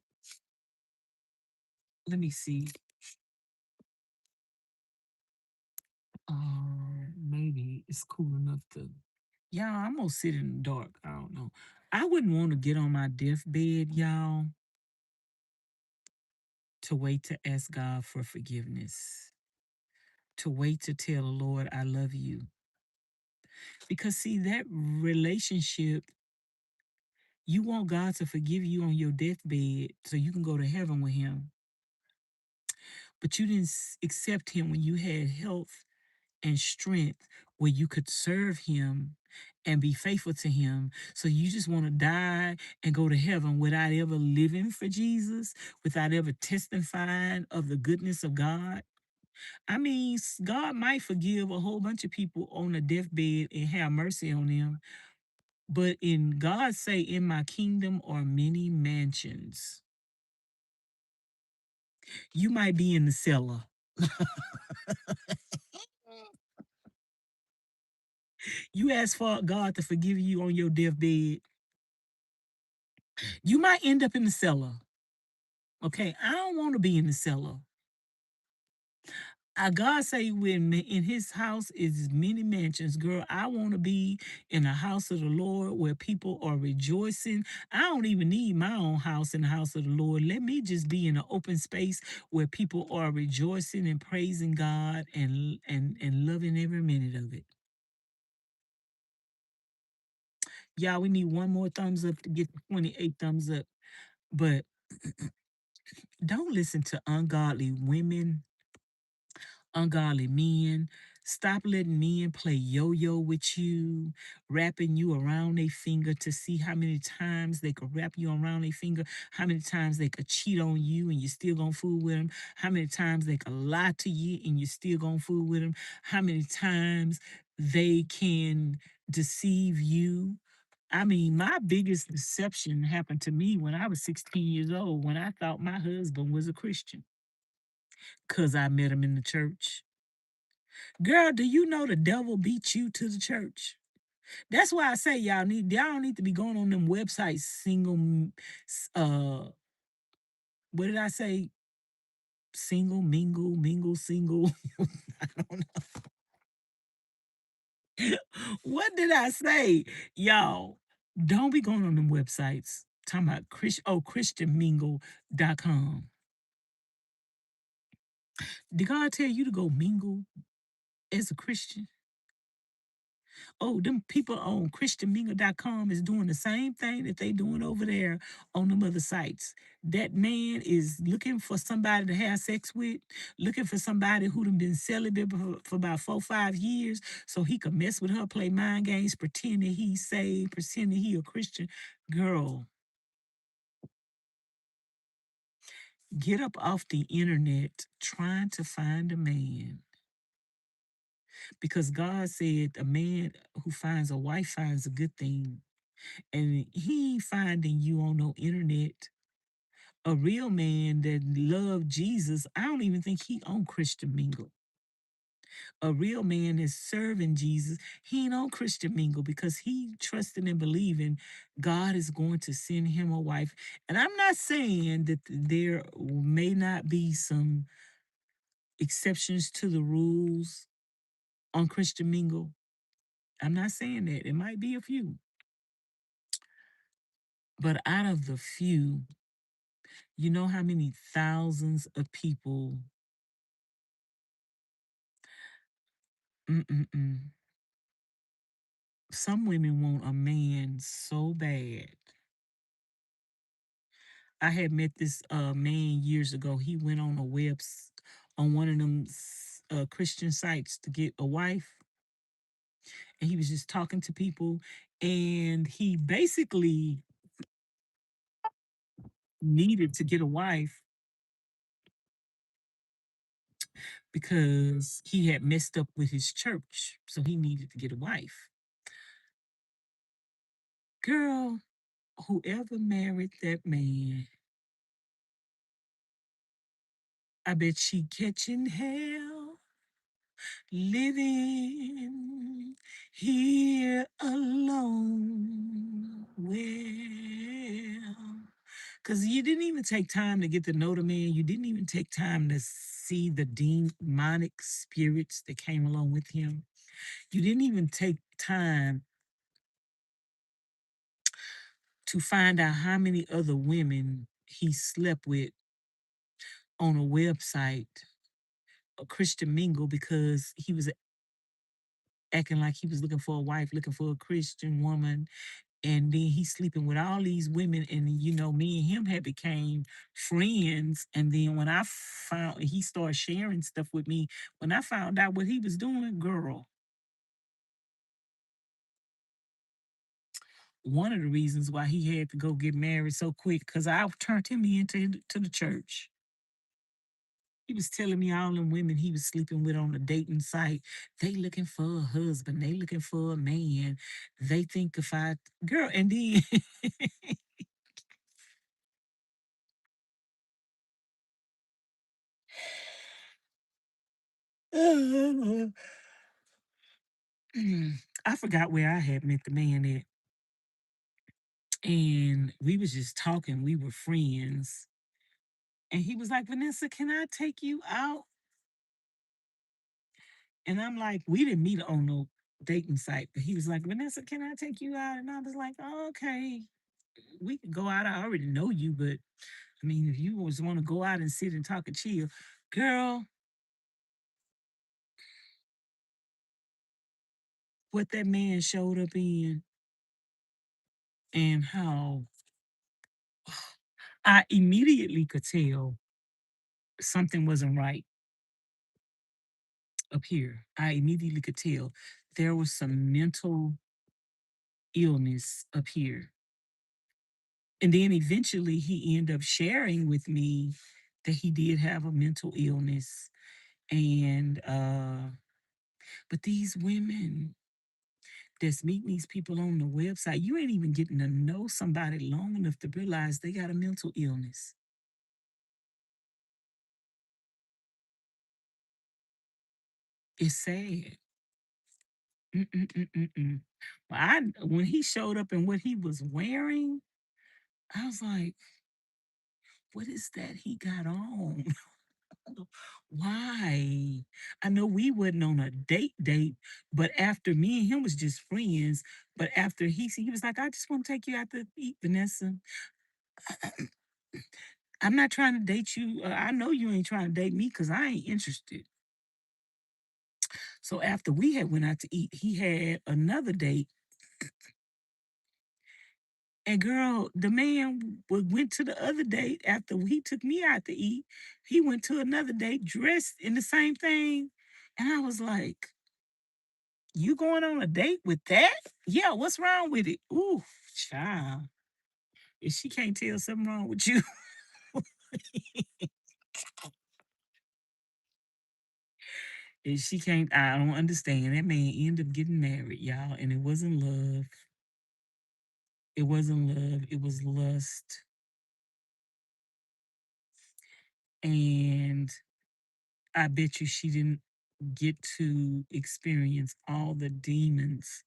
Let me see. Maybe it's cool enough to. Yeah, I'm gonna sit in the dark. I don't know. I wouldn't want to get on my deathbed, y'all, to wait to ask God for forgiveness, to wait to tell the Lord, I love you. Because, see, that relationship, you want God to forgive you on your deathbed so you can go to heaven with Him. But you didn't accept Him when you had health and strength where you could serve Him and be faithful to him. So you just want to die and go to heaven without ever living for Jesus, without ever testifying of the goodness of God. I mean, God might forgive a whole bunch of people on a deathbed and have mercy on them. But in God say, in my kingdom are many mansions. You might be in the cellar. You ask for God to forgive you on your deathbed. You might end up in the cellar. Okay, I don't want to be in the cellar. God say when in his house is many mansions, girl. I want to be in the house of the Lord where people are rejoicing. I don't even need my own house in the house of the Lord. Let me just be in an open space where people are rejoicing and praising God and loving every minute of it. Y'all, we need one more thumbs up to get to 28 thumbs up. But don't listen to ungodly women, ungodly men. Stop letting men play yo-yo with you, wrapping you around their finger to see how many times they could wrap you around their finger, how many times they could cheat on you and you still gonna fool with them, how many times they could lie to you and you still gonna fool with them, how many times they can deceive you. I mean, my biggest deception happened to me when I was 16 years old, when I thought my husband was a Christian because I met him in the church. Girl, do you know the devil beat you to the church? That's why I say y'all don't need to be going on them websites uh what did I say? Single, mingle, mingle, single. I don't know. What did I say? Y'all, don't be going on them websites. Talking about christianmingle.com. Did God tell you to go mingle as a Christian? Oh, them people on christianmingle.com is doing the same thing that they doing over there on them other sites. That man is looking for somebody to have sex with, looking for somebody who done been celibate for about 4, 5 years, so he could mess with her, play mind games, pretend that he's saved, pretend that he a Christian. Girl, get up off the internet trying to find a man. Because God said a man who finds a wife finds a good thing. And he ain't finding you on no internet. A real man that love Jesus, I don't even think he on Christian Mingle. A real man is serving Jesus. He ain't on Christian Mingle because he trusting and believing God is going to send him a wife. And I'm not saying that there may not be some exceptions to the rules on Christian Mingle. I'm not saying that. It might be a few. But out of the few, you know how many thousands of people. Mm-mm-mm. Some women want a man so bad. I had met this man years ago. He went on a on one of them Christian sites to get a wife, and he was just talking to people, and he basically needed to get a wife because he had messed up with his church, so he needed to get a wife. Girl, whoever married that man, I bet she catching hell living here alone. Well, because you didn't even take time to get to know the man. You didn't even take time to see the demonic spirits that came along with him. You didn't even take time to find out how many other women he slept with on a website, a Christian Mingle, because he was acting like he was looking for a wife, looking for a Christian woman, and then he's sleeping with all these women. And me and him had became friends. And then when I found he started sharing stuff with me, when I found out what he was doing, girl, one of the reasons why he had to go get married so quick because I turned him into to the church. He was telling me all the women he was sleeping with on the dating site, they looking for a husband, they looking for a man. They think if I girl, and then I forgot where I had met the man at. And we was just talking, we were friends. And he was like, Vanessa, can I take you out? And I'm like, we didn't meet on no dating site, but he was like, Vanessa, can I take you out? And I was like, oh, okay, we can go out. I already know you, but I mean, if you just want to go out and sit and talk and chill, girl, what that man showed up in and how I immediately could tell something wasn't right up here. I immediately could tell there was some mental illness up here. And then eventually he ended up sharing with me that he did have a mental illness. And but these women that's meeting these people on the website, you ain't even getting to know somebody long enough to realize they got a mental illness. It's sad. Mm-mm-mm-mm-mm. But when he showed up and what he was wearing, I was like, what is that he got on? Why? I know we wasn't on a date, but after me and him was just friends. But after he was like, I just want to take you out to eat, Vanessa. I'm not trying to date you. I know you ain't trying to date me because I ain't interested. So after we had went out to eat, he had another date. And girl, the man went to the other date after he took me out to eat. He went to another date dressed in the same thing. And I was like, you going on a date with that? Yeah, what's wrong with it? Ooh, child. If she can't tell something wrong with you, if she can't, I don't understand. That man ended up getting married, y'all, and it wasn't love. It wasn't love. It was lust. And I bet you she didn't get to experience all the demons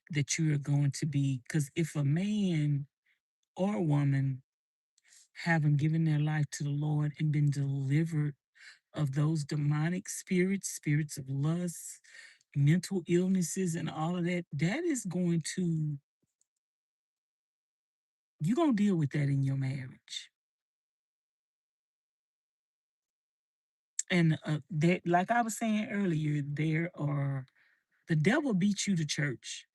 that you are going to be. Because if a man or a woman haven't given their life to the Lord and been delivered of those demonic spirits, spirits of lust, mental illnesses, and all of that, that is going to, you're going to deal with that in your marriage. And that, like I was saying earlier, the devil beat you to church.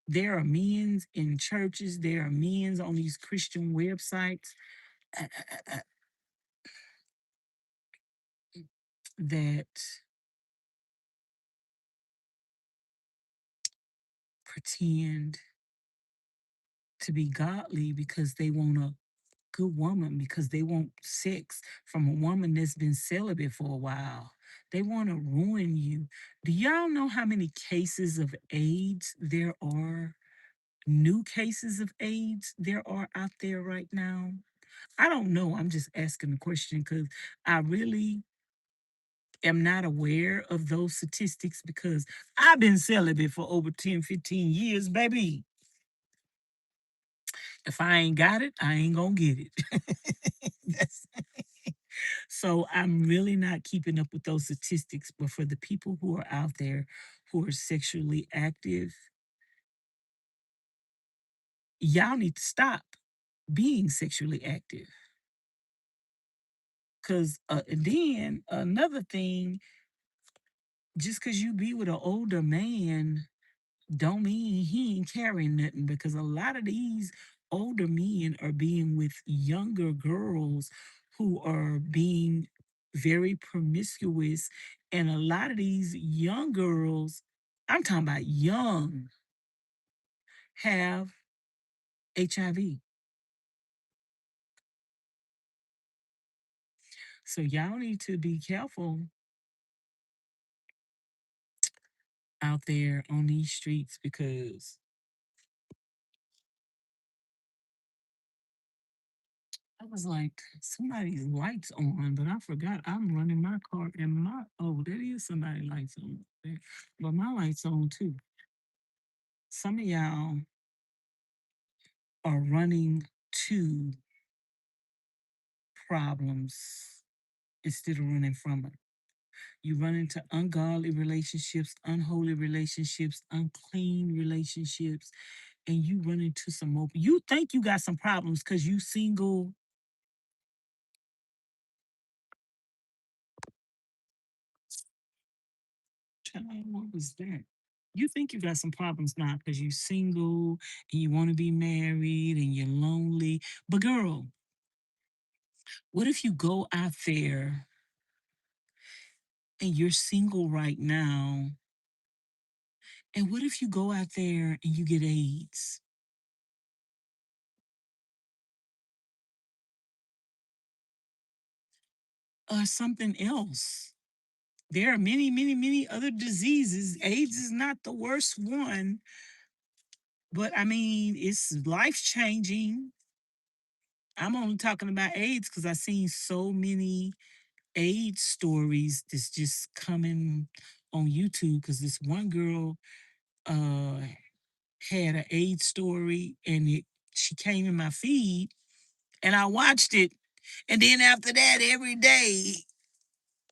There are men's in churches, there are men's on these Christian websites that pretend to be godly because they want a good woman, because they want sex from a woman that's been celibate for a while. They want to ruin you. Do y'all know how many cases of AIDS there are? New cases of AIDS there are out there right now? I don't know. I'm just asking the question because I really am not aware of those statistics because I've been celibate for over 10, 15 years, baby. If I ain't got it, I ain't gonna get it. That's, so I'm really not keeping up with those statistics. But for the people who are out there who are sexually active, y'all need to stop being sexually active. Because then another thing, just because you be with an older man don't mean he ain't carrying nothing because a lot of these older men are being with younger girls who are being very promiscuous. And a lot of these young girls, I'm talking about young, have HIV. So y'all need to be careful out there on these streets because I was like, somebody's lights on, but I forgot I'm running my car and that is somebody's lights on there. But my lights on too. Some of y'all are running to problems instead of running from it. You run into ungodly relationships, unholy relationships, unclean relationships, and you run into some more. You think you got some problems because you single. Child, what was that? You think you got some problems now because you single and you want to be married and you're lonely. But girl, what if you go out there and you're single right now? And what if you go out there and you get AIDS or something else? There are many, many, many other diseases. AIDS is not the worst one, but I mean, it's life changing. I'm only talking about AIDS because I've seen so many AIDS stories that's just coming on YouTube. Because this one girl uh, had an AIDS story and she came in my feed and I watched it. And then after that, every day,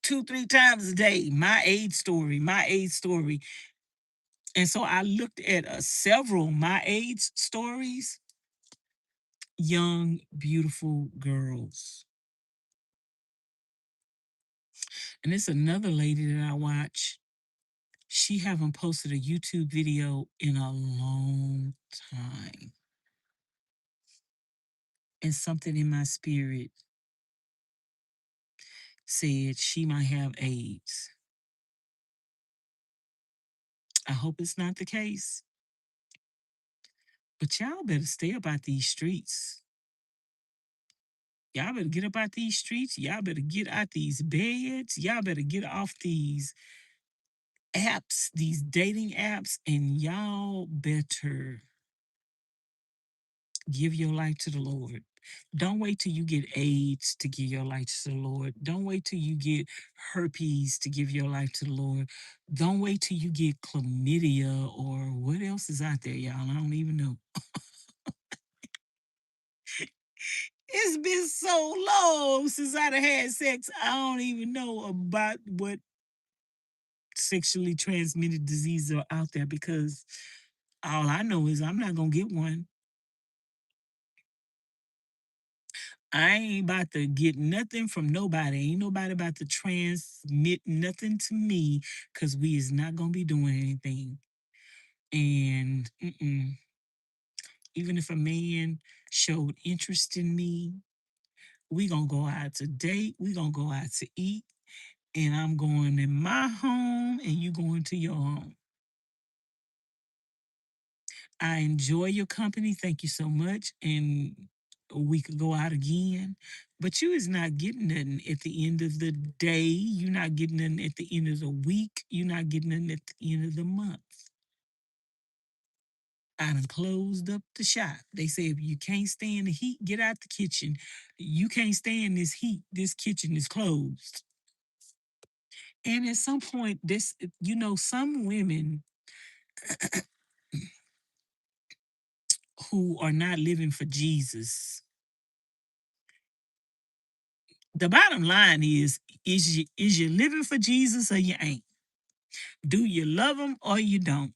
two, three times a day, my AIDS story, my AIDS story. And so I looked at several my AIDS stories, young, beautiful girls. And it's another lady that I watch. She haven't posted a YouTube video in a long time. And something in my spirit said she might have AIDS. I hope it's not the case. But y'all better stay about these streets. Y'all better get up out these streets. Y'all better get out these beds. Y'all better get off these apps, these dating apps, and y'all better give your life to the Lord. Don't wait till you get AIDS to give your life to the Lord. Don't wait till you get herpes to give your life to the Lord. Don't wait till you get chlamydia or what else is out there, y'all. I don't even know. It's been so long since I've had sex. I don't even know about what sexually transmitted diseases are out there because all I know is I'm not gonna get one. I ain't about to get nothing from nobody. Ain't nobody about to transmit nothing to me because we is not gonna be doing anything. And even if a man showed interest in me, we gonna go out to date. We gonna go out to eat, and I'm going in my home, and you going to your home. I enjoy your company. Thank you so much. And we could go out again. But you is not getting nothing at the end of the day. You're not getting nothing at the end of the week. You're not getting nothing at the end of the month. I done closed up the shop. They say if you can't stand the heat, get out the kitchen. You can't stand this heat. This kitchen is closed. And at some point, some women who are not living for Jesus, the bottom line is you living for Jesus or you ain't? Do you love him or you don't?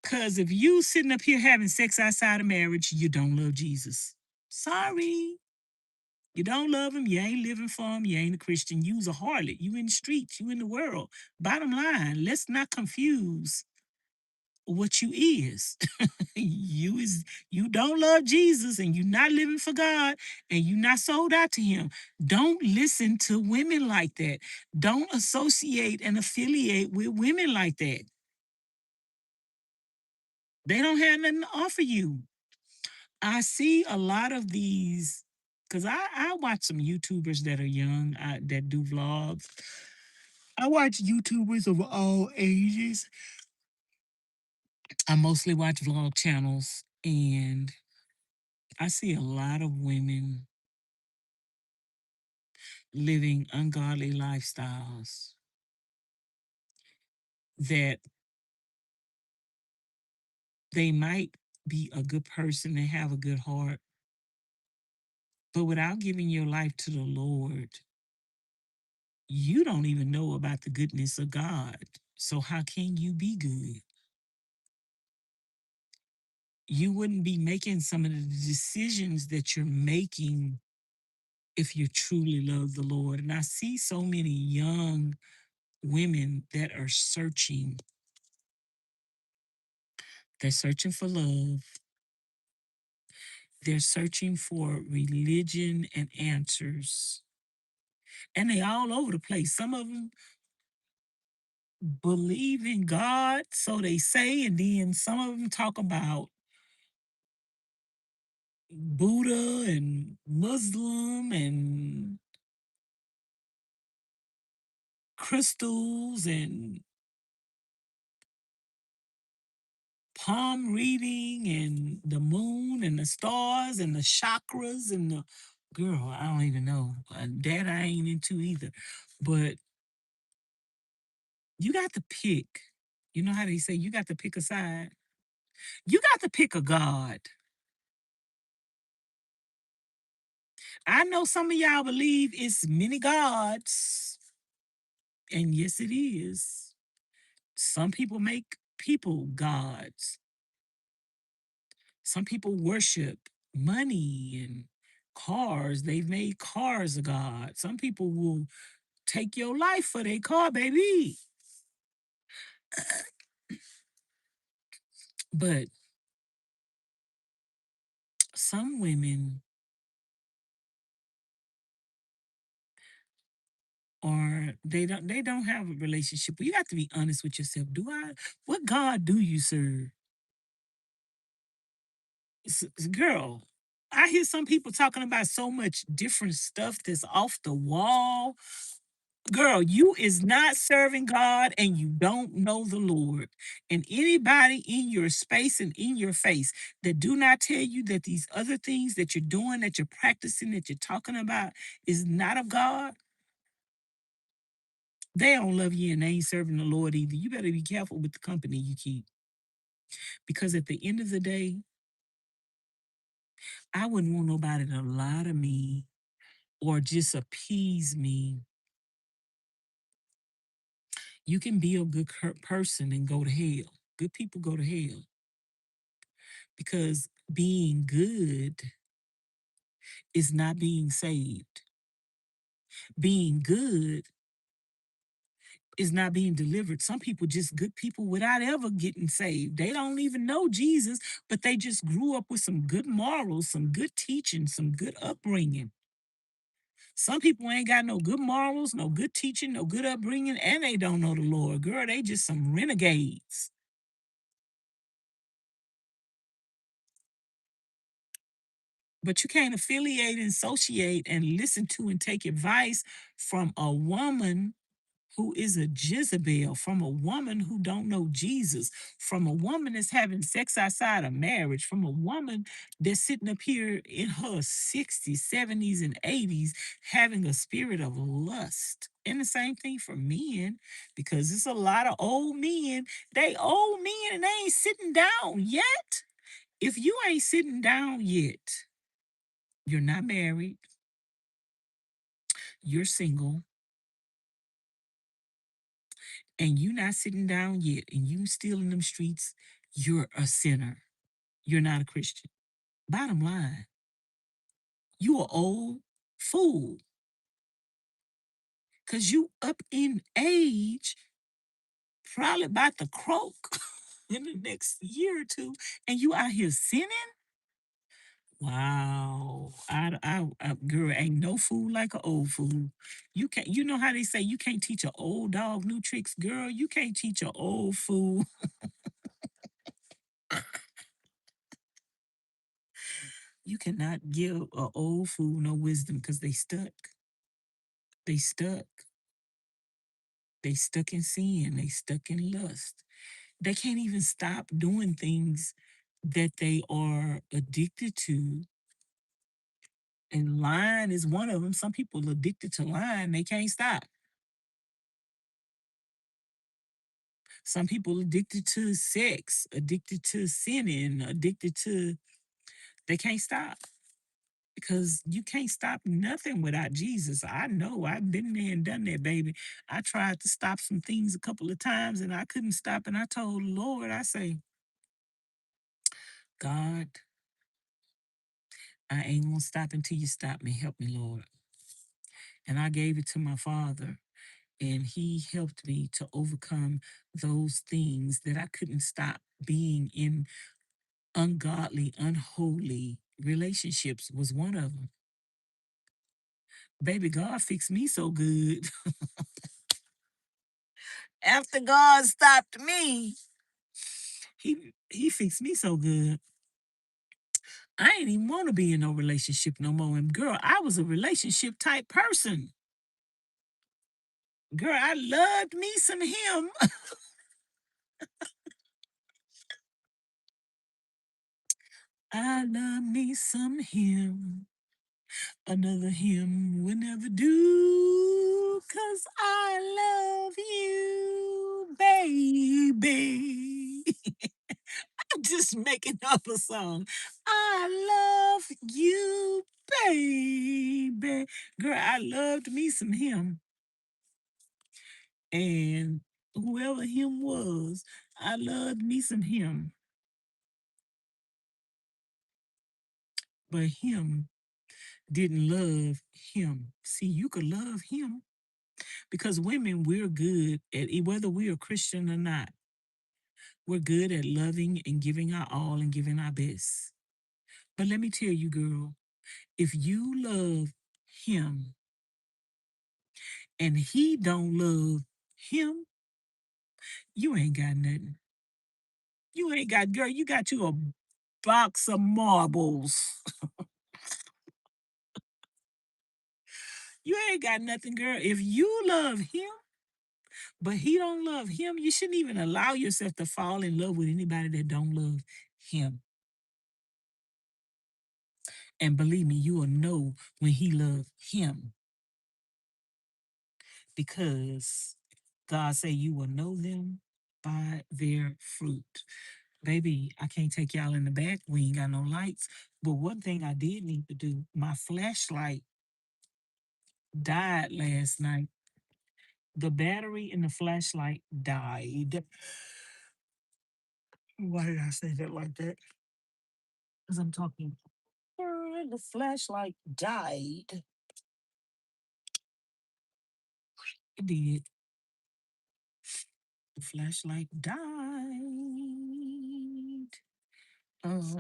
Because if you sitting up here having sex outside of marriage, you don't love Jesus. Sorry. You don't love him. You ain't living for him. You ain't a Christian. You's a harlot. You in the streets. You in the world. Bottom line, let's not confuse what you is. You don't love Jesus and you're not living for God and you're not sold out to him. Don't listen to women like that. Don't associate and affiliate with women like that. They don't have nothing to offer you. I see a lot of these because I watch some YouTubers that are young that do vlogs. I watch YouTubers of all ages. I mostly watch vlog channels, and I see a lot of women living ungodly lifestyles that they might be a good person and have a good heart, but without giving your life to the Lord, you don't even know about the goodness of God. So, how can you be good? You wouldn't be making some of the decisions that you're making if you truly love the Lord. And I see so many young women that are searching. They're searching for love. They're searching for religion and answers. And they all over the place. Some of them believe in God, so they say, and then some of them talk about Buddha and Muslim and crystals and palm reading and the moon and the stars and the chakras and the girl, I don't even know. That I ain't into either. But you got to pick. You know how they say you got to pick a side? You got to pick a God. I know some of y'all believe it's many gods, and yes, it is. Some people make people gods. Some people worship money and cars. They've made cars a god. Some people will take your life for their car, baby. But some women are they don't have a relationship. But you have to be honest with yourself. What God do you serve? Girl, I hear some people talking about so much different stuff that's off the wall. Girl, you is not serving God and you don't know the Lord. And anybody in your space and in your face that do not tell you that these other things that you're doing, that you're practicing, that you're talking about is not of God, they don't love you and they ain't serving the Lord either. You better be careful with the company you keep. Because at the end of the day, I wouldn't want nobody to lie to me or just appease me. You can be a good person and go to hell. Good people go to hell because being good is not being saved. Being good is not being delivered. Some people just good people without ever getting saved. They don't even know Jesus, but they just grew up with some good morals, some good teaching, some good upbringing. Some people ain't got no good morals, no good teaching, no good upbringing, and they don't know the Lord. Girl, they just some renegades. But you can't affiliate and associate and listen to and take advice from a woman who is a Jezebel, from a woman who don't know Jesus, from a woman that's having sex outside of marriage, from a woman that's sitting up here in her 60s, 70s, and 80s having a spirit of lust. And the same thing for men, because it's a lot of old men. They old men and they ain't sitting down yet. If you ain't sitting down yet, you're not married, you're single, and you not sitting down yet, and you still in them streets, you're a sinner. You're not a Christian. Bottom line, you a old fool. Cause you up in age, probably about to croak in the next year or two, and you out here sinning. Wow, girl, ain't no fool like an old fool. You can't. You know how they say you can't teach an old dog new tricks, girl. You can't teach an old fool You cannot give a old fool no wisdom because they stuck. They stuck. They stuck in sin. They stuck in lust. They can't even stop doing things that they are addicted to. And lying is one of them. Some people addicted to lying. They can't stop. Some people addicted to sex, addicted to sinning, addicted to, they can't stop because you can't stop nothing without Jesus. I know I've been there and done that, baby. I tried to stop some things a couple of times and I couldn't stop. And I told the Lord, I say, God, I ain't gonna stop until you stop me. Help me, Lord. And I gave it to my Father, and He helped me to overcome those things that I couldn't stop being in. Ungodly, unholy relationships was one of them. Baby, God fixed me so good. After God stopped me, he fixed me so good. I ain't even want to be in no relationship no more. And girl, I was a relationship type person. Girl, I loved me some him. I love me some him. Another him will never do. 'Cause I love you, baby. I'm just making up a song. I love you, baby. Girl, I loved me some him. And whoever him was, I loved me some him. But him didn't love him. See, you could love him because women, we're good at whether we are Christian or not, we're good at loving and giving our all and giving our best. But let me tell you, girl, if you love him and he don't love him, you ain't got nothing. You ain't got, girl, you got you a box of marbles. You ain't got nothing, girl. If you love him, but he don't love him, you shouldn't even allow yourself to fall in love with anybody that don't love him. And believe me, you will know when he love him because God say you will know them by their fruit. Baby, I can't take y'all in the back. We ain't got no lights. But one thing I did need to do, my flashlight died last night. The battery in the flashlight died. Why did I say that like that? Because I'm talking. The flashlight died. It did. The flashlight died.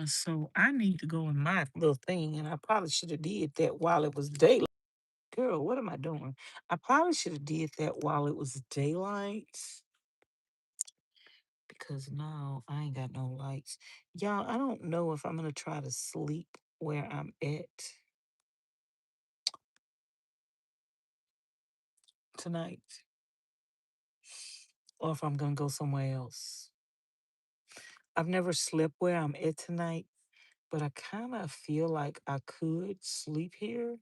So I need to go in my little thing, and I probably should have did that while it was daylight. Girl, what am I doing? I probably should have did that while it was daylight because now I ain't got no lights. Y'all, I don't know if I'm gonna try to sleep where I'm at tonight or if I'm gonna go somewhere else. I've never slept where I'm at tonight, but I kind of feel like I could sleep here,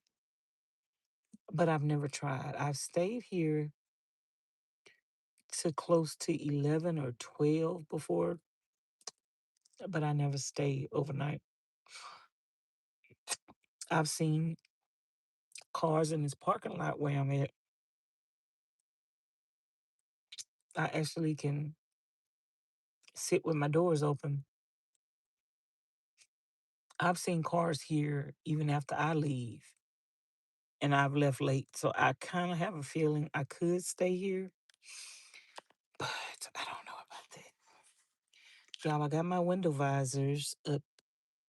but I've never tried. I've stayed here to close to 11 or 12 before, but I never stayed overnight. I've seen cars in this parking lot where I'm at. I actually can sit with my doors open. I've seen cars here even after I leave, and I've left late. So I kind of have a feeling I could stay here, but I don't know about that. Y'all, I got my window visors up.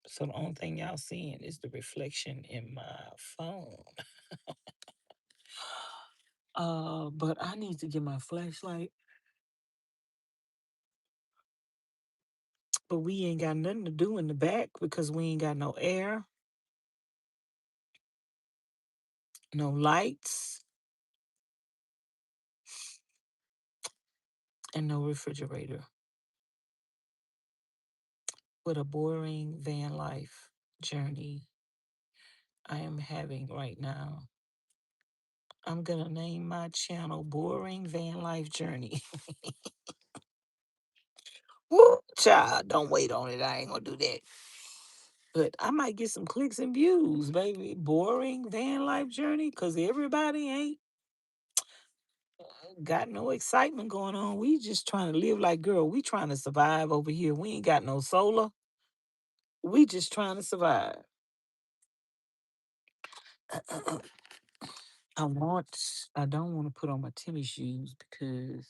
So the only thing y'all seeing is the reflection in my phone. But I need to get my flashlight. But we ain't got nothing to do in the back because we ain't got no air. no lights, and no refrigerator. What a boring van life journey I am having right now. I'm gonna name my channel Boring Van Life Journey. Woo, child, don't wait on it. I ain't gonna do that. But I might get some clicks and views, baby. Boring van life journey, cause everybody ain't got no excitement going on. We just trying to live like girl. We trying to survive over here. We ain't got no solar. We just trying to survive. I don't want to put on my tennis shoes because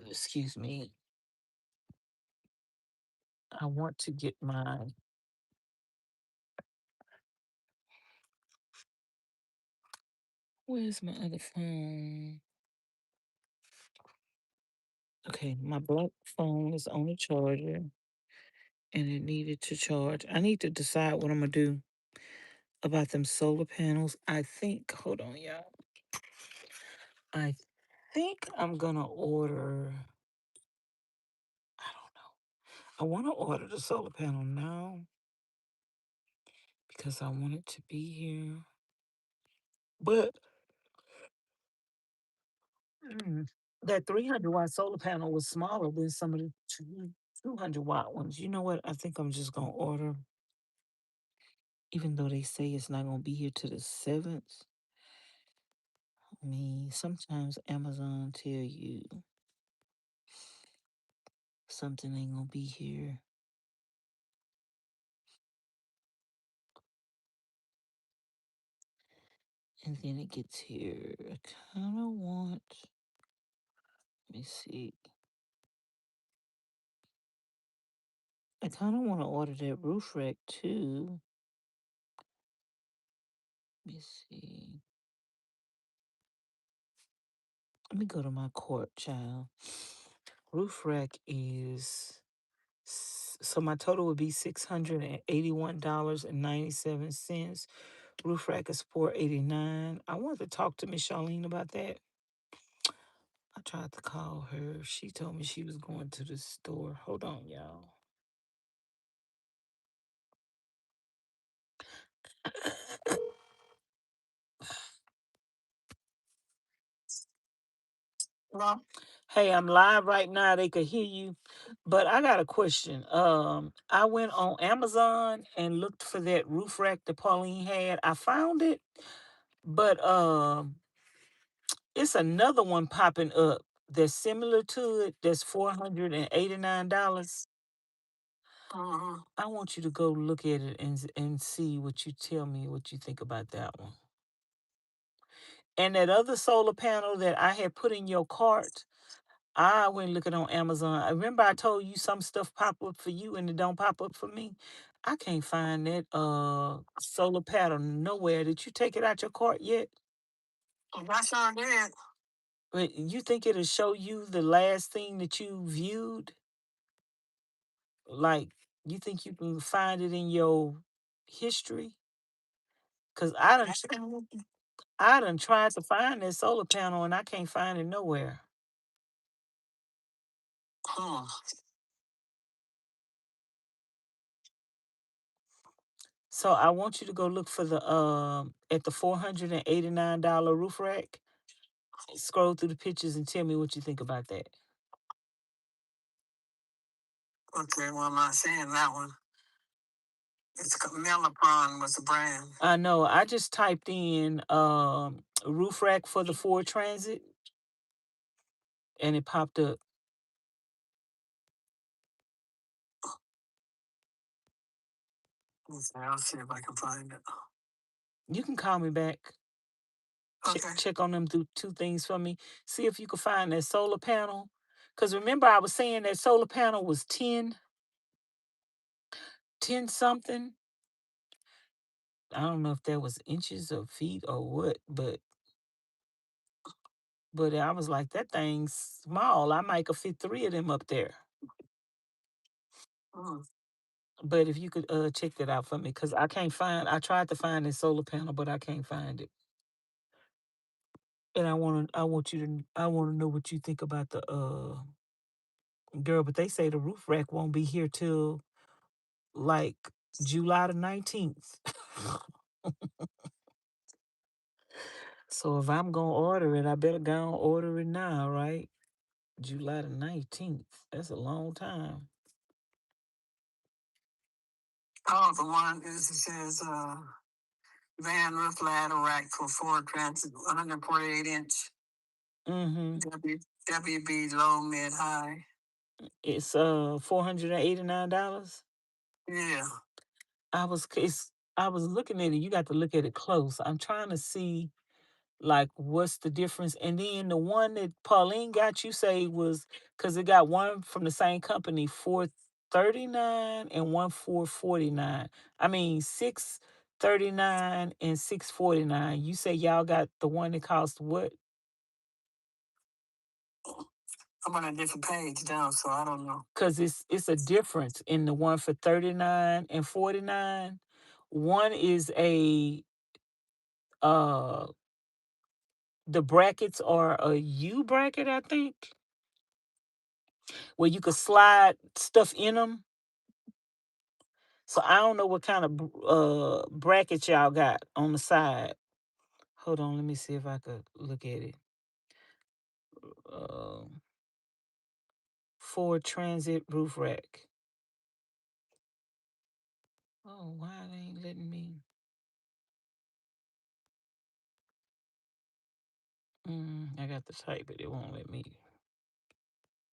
excuse me. I want to get my where's my other phone? Okay, my black phone is on the charger and it needed to charge. I need to decide what I'm gonna do about them solar panels. I think, hold on, y'all. I think I'm gonna order, I don't know. I wanna order the solar panel now because I want it to be here. But that 300-watt solar panel was smaller than some of the 200-watt ones. You know what? I think I'm just gonna order, even though they say it's not gonna be here to the 7th. I mean, sometimes Amazon tell you something ain't gonna be here. And then it gets here. I kind of want, let me see. I kind of want to order that roof rack too. Let me see. Let me go to my court, child. Roof rack is, so my total would be $681.97. Roof rack is $489. I wanted to talk to Ms Charlene about that. I tried to call her. She told me she was going to the store. Hold on, y'all. Well, hey, I'm live right now. They could hear you. But I got a question. I went on Amazon and looked for that roof rack that Pauline had. I found it, but it's another one popping up that's similar to it. That's $489. I want you to go look at it and see what you tell me what you think about that one. And that other solar panel that I had put in your cart, I went looking on Amazon. I remember I told you some stuff pop up for you and it don't pop up for me. I can't find that solar panel nowhere. Did you take it out your cart yet? I sure did. But you think it'll show you the last thing that you viewed? Like, you think you can find it in your history? Cause I done tried to find that solar panel and I can't find it nowhere. Huh. So I want you to go look for the at the $489 roof rack. Scroll through the pictures and tell me what you think about that. Okay, well I'm not saying that one. It's Mellapron was the brand. I know. I just typed in roof rack for the Ford Transit and it popped up. Okay, I'll see if I can find it. You can call me back. Okay. Check on them two things for me. See if you can find that solar panel. Because remember, I was saying that solar panel was 10 something. I don't know if that was inches or feet or what, but I was like, that thing's small. I might could fit 3 of them up there. Mm. But if you could check that out for me, because I can't find. I tried to find this solar panel, but I can't find it. And I want you to. I want to know what you think about the girl. But they say the roof rack won't be here till like July the 19th. So if I'm gonna order it, I better go and order it now, right? July the 19th. That's a long time. Oh, the one is, it says van roof ladder rack for Ford Transit, 148-inch. Mm-hmm. WB low, mid, high. It's $489. Yeah. I was looking at it. You got to look at it close. I'm trying to see like what's the difference. And then the one that Pauline got, you say was because it got one from the same company, 439 and one 449. I mean 639 and 649. You say y'all got the one that cost what? I'm on a different page now, so I don't know. Cause it's a difference in the one for 39 and 49. One is a the brackets are a U bracket, I think, where you could slide stuff in them. So I don't know what kind of brackets y'all got on the side. Hold on, let me see if I could look at it. Ford Transit roof rack. Oh, why they ain't letting me? I got to type it. It won't let me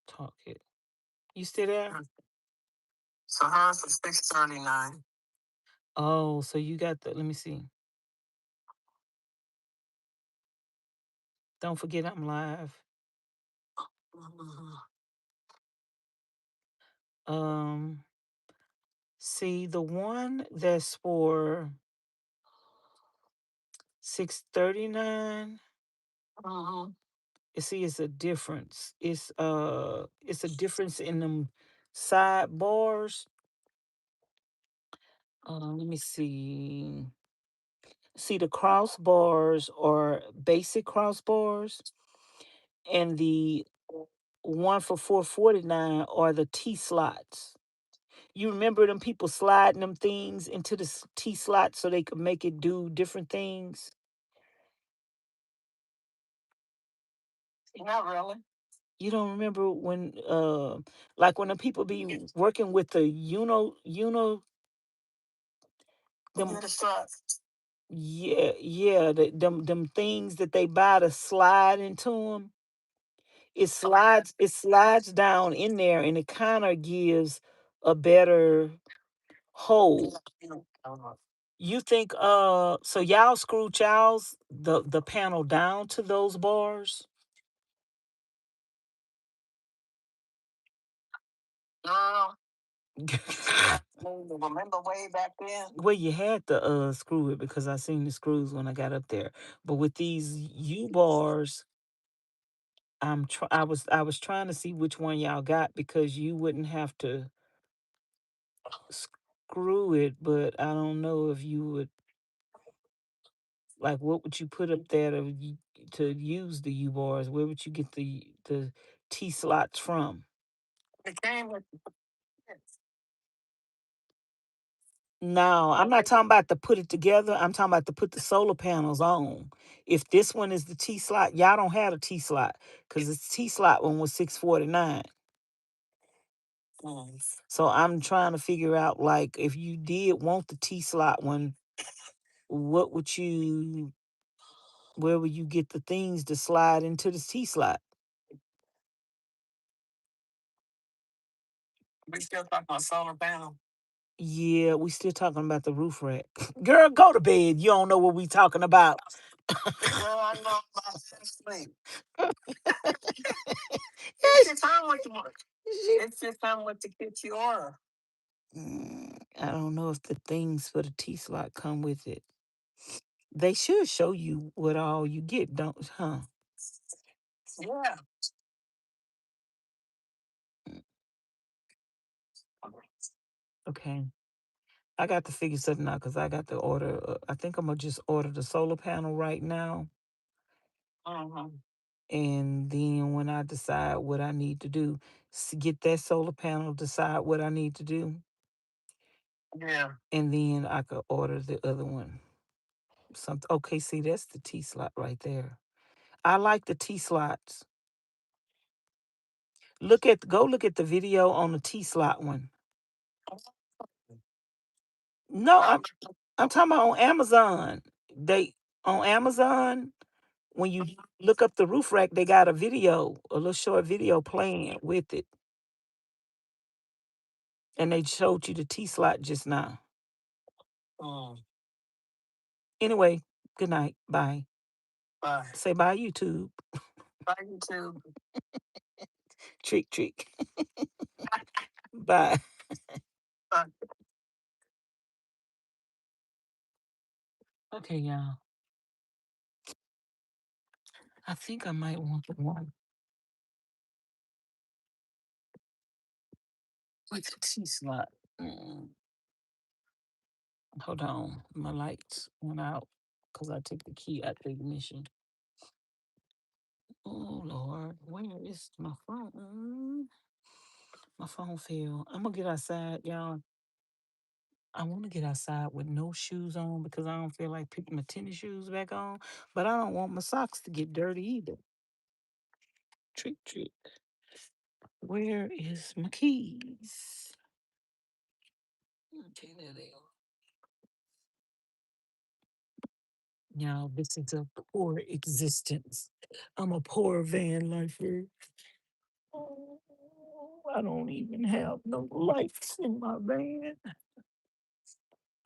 talk it. You still there? So hers was 639. Oh, so you got the. Let me see. Don't forget I'm live. See the one that's for 639. You see, it's a difference. It's a difference in them sidebars. Let me see. See, the crossbars are basic crossbars, and the one for 449 are the T slots. You remember them people sliding them things into the T slot so they could make it do different things? Not really. You don't remember when like when the people be working with the them, yeah, them things that they buy to slide into them. It slides down in there, and it kind of gives a better hold. You think so y'all screw y'all's the panel down to those bars? No. Remember way back then? Well, you had to screw it because I seen the screws when I got up there. But with these U bars, I was trying to see which one y'all got because you wouldn't have to screw it, but I don't know if you would like what would you put up there to use the U bars? Where would you get the T slots from? It came with. No, I'm not talking about to put it together. I'm talking about to put the solar panels on. If this one is the T slot, y'all don't have a T slot because the T slot one was 649. So I'm trying to figure out like if you did want the T slot one, what would you? Where would you get the things to slide into the T slot? We still talking about solar panel. Yeah, we still talking about the roof rack. Girl, go to bed. You don't know what we talking about. Well, I know about sleep. It's just time with the work. It's just time with the kids you order. I don't know if the things for the T slot come with it. They should show you what all you get, don't huh? Yeah. Okay. I got to figure something out because I got to order. I think I'm gonna just order the solar panel right now, and then when I decide what I need to do, get that solar panel, decide what I need to do, and then I could order the other one. Something. Okay, see, that's the T slot right there. I like the T slots. Go look at the video on the T slot one. No, I'm talking about on Amazon. On Amazon, when you look up the roof rack, they got a little short video playing with it. And they showed you the T slot just now. Anyway, good night. Bye. Say bye, YouTube. Trick, trick. Bye. Okay, y'all. I think I might want the one with the T slot. Hold on. My lights went out because I took the key out the ignition. Oh, Lord. Where is my phone? My phone fell. I'm going to get outside, y'all. I want to get outside with no shoes on because I don't feel like putting my tennis shoes back on. But I don't want my socks to get dirty either. Trick, trick. Where is my keys? Okay, there they are. Now, this is a poor existence. I'm a poor van lifer. Oh, I don't even have no lights in my van.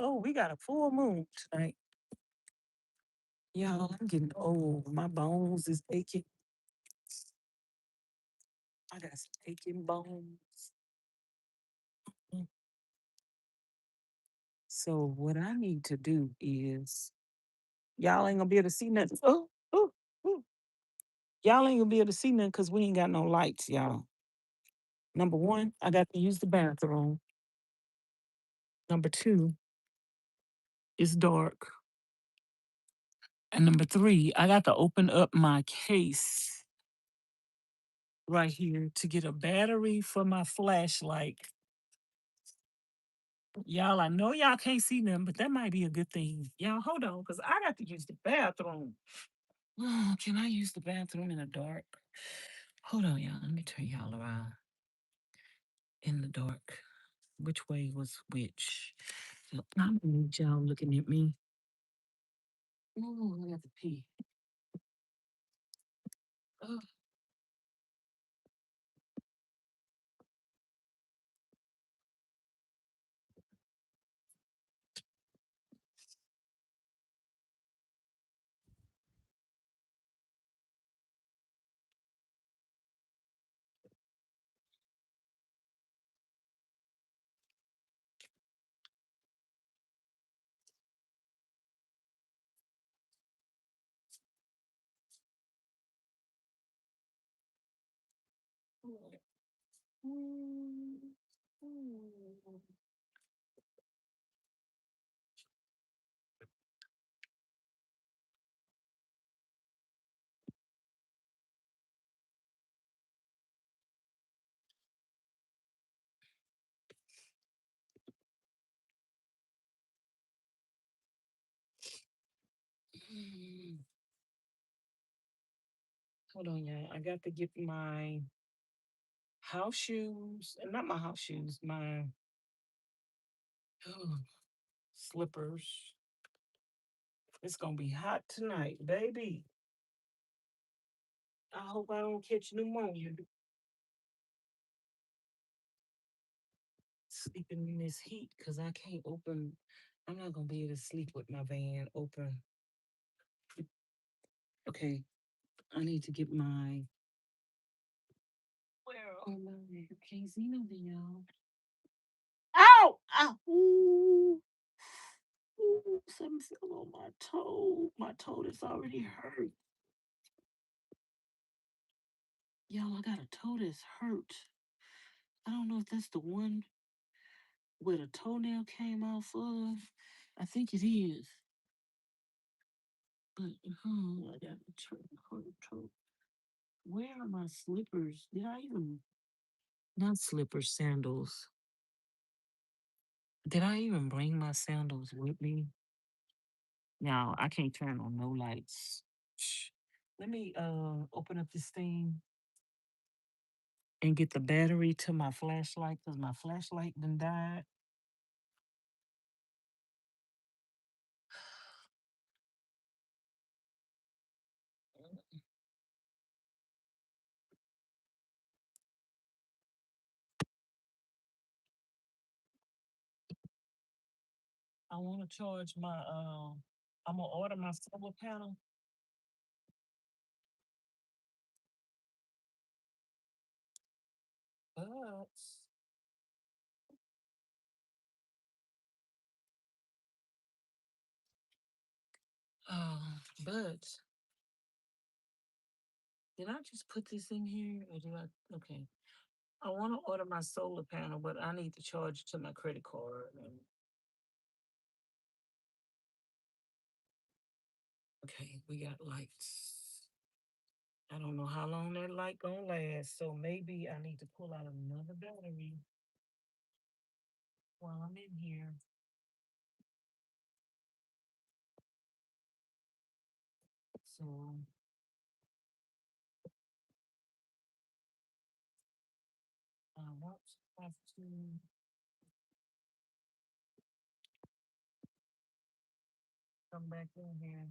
Oh, we got a full moon tonight. Y'all, I'm getting old. My bones is aching. I got some aching bones. Mm. So what I need to do is y'all ain't gonna be able to see nothing. Oh. Y'all ain't gonna be able to see nothing because we ain't got no lights, y'all. Number one, I got to use the bathroom. Number two, it's dark. And number three, I got to open up my case right here to get a battery for my flashlight. Y'all, I know y'all can't see them, but that might be a good thing. Y'all, hold on, because I got to use the bathroom. Oh, can I use the bathroom in the dark? Hold on, y'all. Let me turn y'all around in the dark. Which way was which? I'm gonna need y'all looking at me. Oh, I got to pee. Oh. Hold on, y'all. I got to get my house shoes, not my house shoes, my oh, slippers. It's gonna be hot tonight, baby. I hope I don't catch pneumonia sleeping in this heat because I can't open. I'm not gonna be able to sleep with my van open. Okay, I need to get my. Where are my? Can't see nothing, y'all. Ow! Ow! Ooh! Ooh! Something fell on my toe. My toe is already hurt. Y'all, I got a toe that's hurt. I don't know if that's the one. where the toenail came off of. I think it is. But I got the toe. Where are my slippers? Did I even not slippers, sandals? Did I even bring my sandals with me? Now I can't turn on no lights. Shh. Let me open up this thing and get the battery to my flashlight because my flashlight done died. I want to charge my I'm gonna order my solar panel. But but did I just put this in here or did I? Okay, I want to order my solar panel, but I need to charge it to my credit card. Okay, we got lights. I don't know how long that light gonna last, so maybe I need to pull out another battery while I'm in here. So I won't have to come back in here.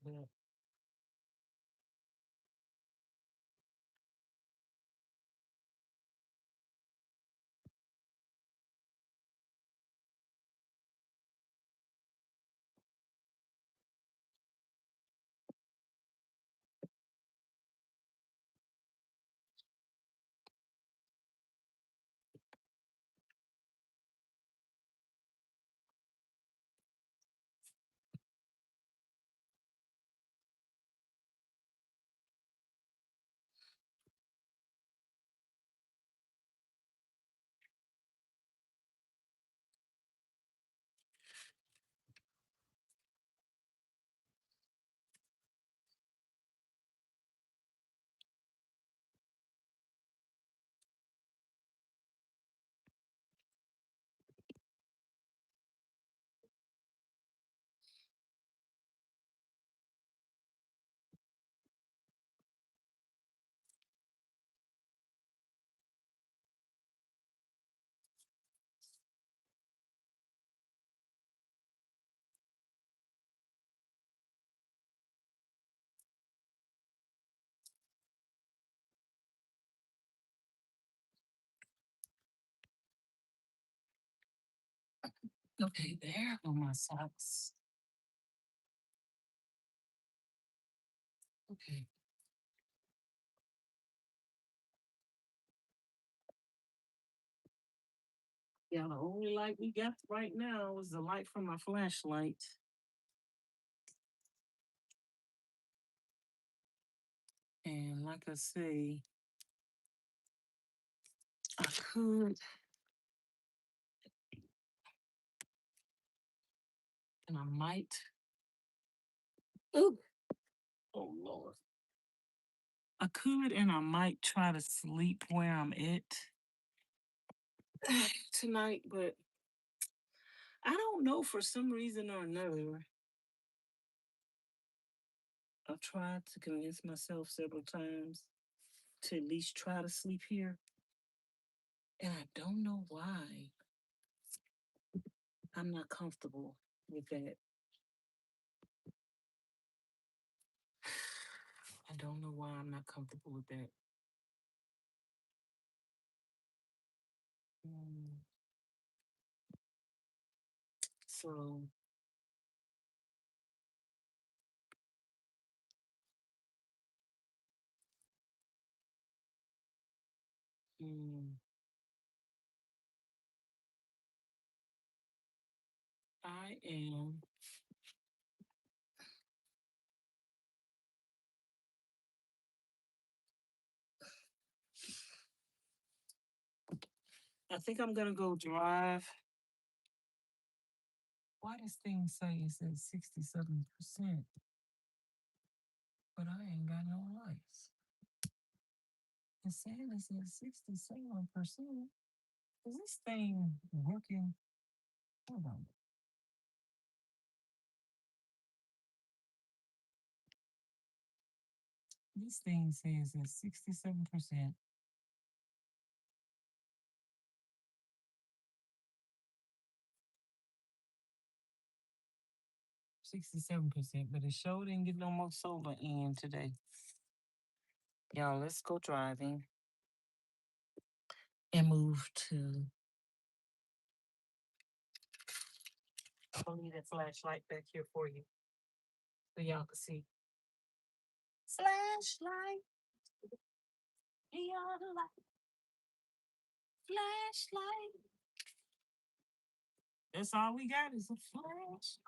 But okay, there are my socks. Okay. Yeah, the only light we got right now is the light from my flashlight. And like I say, I could, and I might. Ooh, oh Lord. I could, and I might try to sleep where I'm at tonight, but I don't know for some reason or another. I've tried to convince myself several times to at least try to sleep here, and I don't know why I'm not comfortable with that. I don't know why I'm not comfortable with that. Mm, So Mm, I am. I think I'm gonna go drive. Why this thing say it's at 67%, but I ain't got no lights? It's saying it's at 67%. Is this thing working? Hold on. This thing says it's 67%. 67%, but it sure didn't get no more solar in today. Y'all, let's go driving and move to. I'll leave that flashlight back here for you so y'all can see. Flashlight, neon light, flashlight. That's all we got is a flash.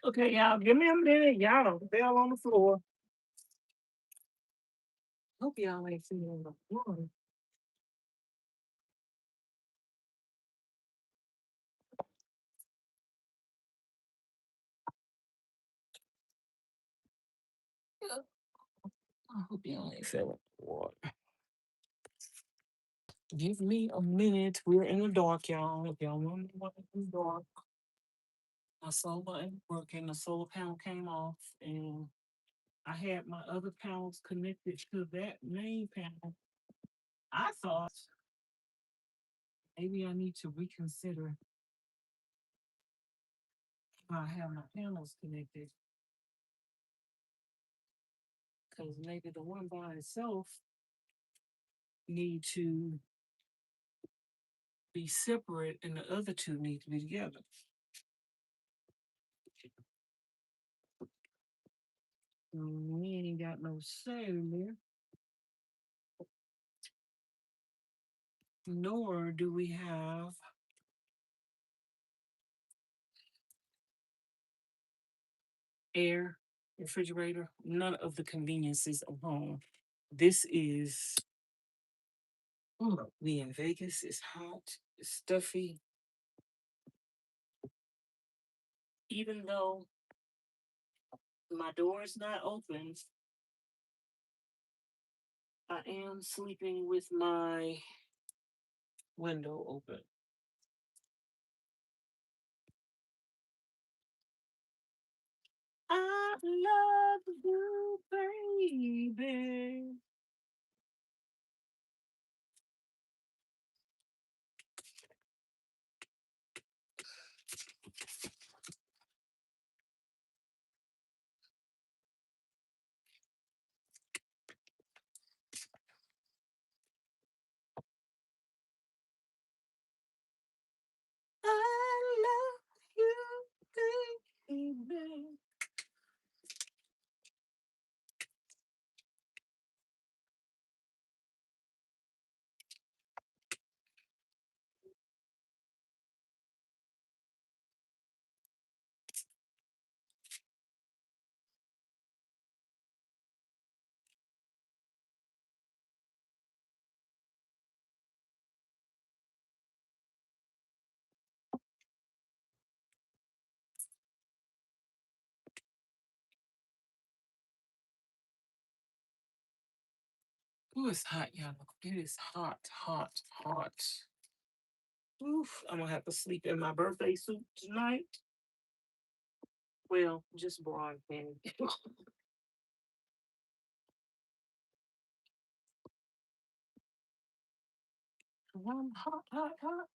Okay, y'all, give me a minute. Y'all don't fell on the floor. Hope y'all ain't sitting on the floor. I hope y'all ain't fell on the floor. Give me a minute. We're in the dark, y'all. If y'all want to what in the dark. My solar ain't working. The solar panel came off, and I had my other panels connected to that main panel. I thought maybe I need to reconsider how I have my panels connected. Because maybe the one by itself need to be separate and the other two need to be together. We ain't got no say in there. Nor do we have air, refrigerator, none of the conveniences of home. This is, we in Vegas, it's hot, it's stuffy. Even though my door is not open, I am sleeping with my window open. I love you, baby. I love you, baby. Oh, it's hot, y'all. It is hot, hot, hot. Oof, I'm gonna have to sleep in my birthday suit tonight. Well, just broad, man. I'm hot, hot, hot.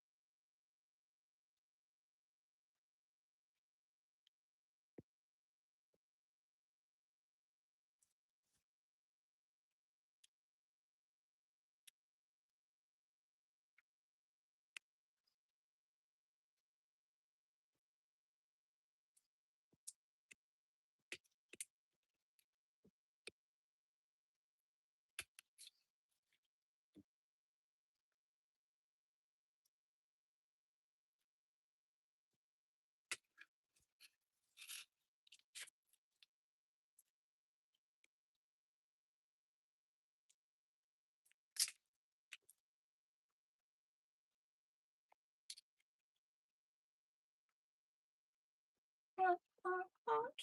Hot, hot, hot.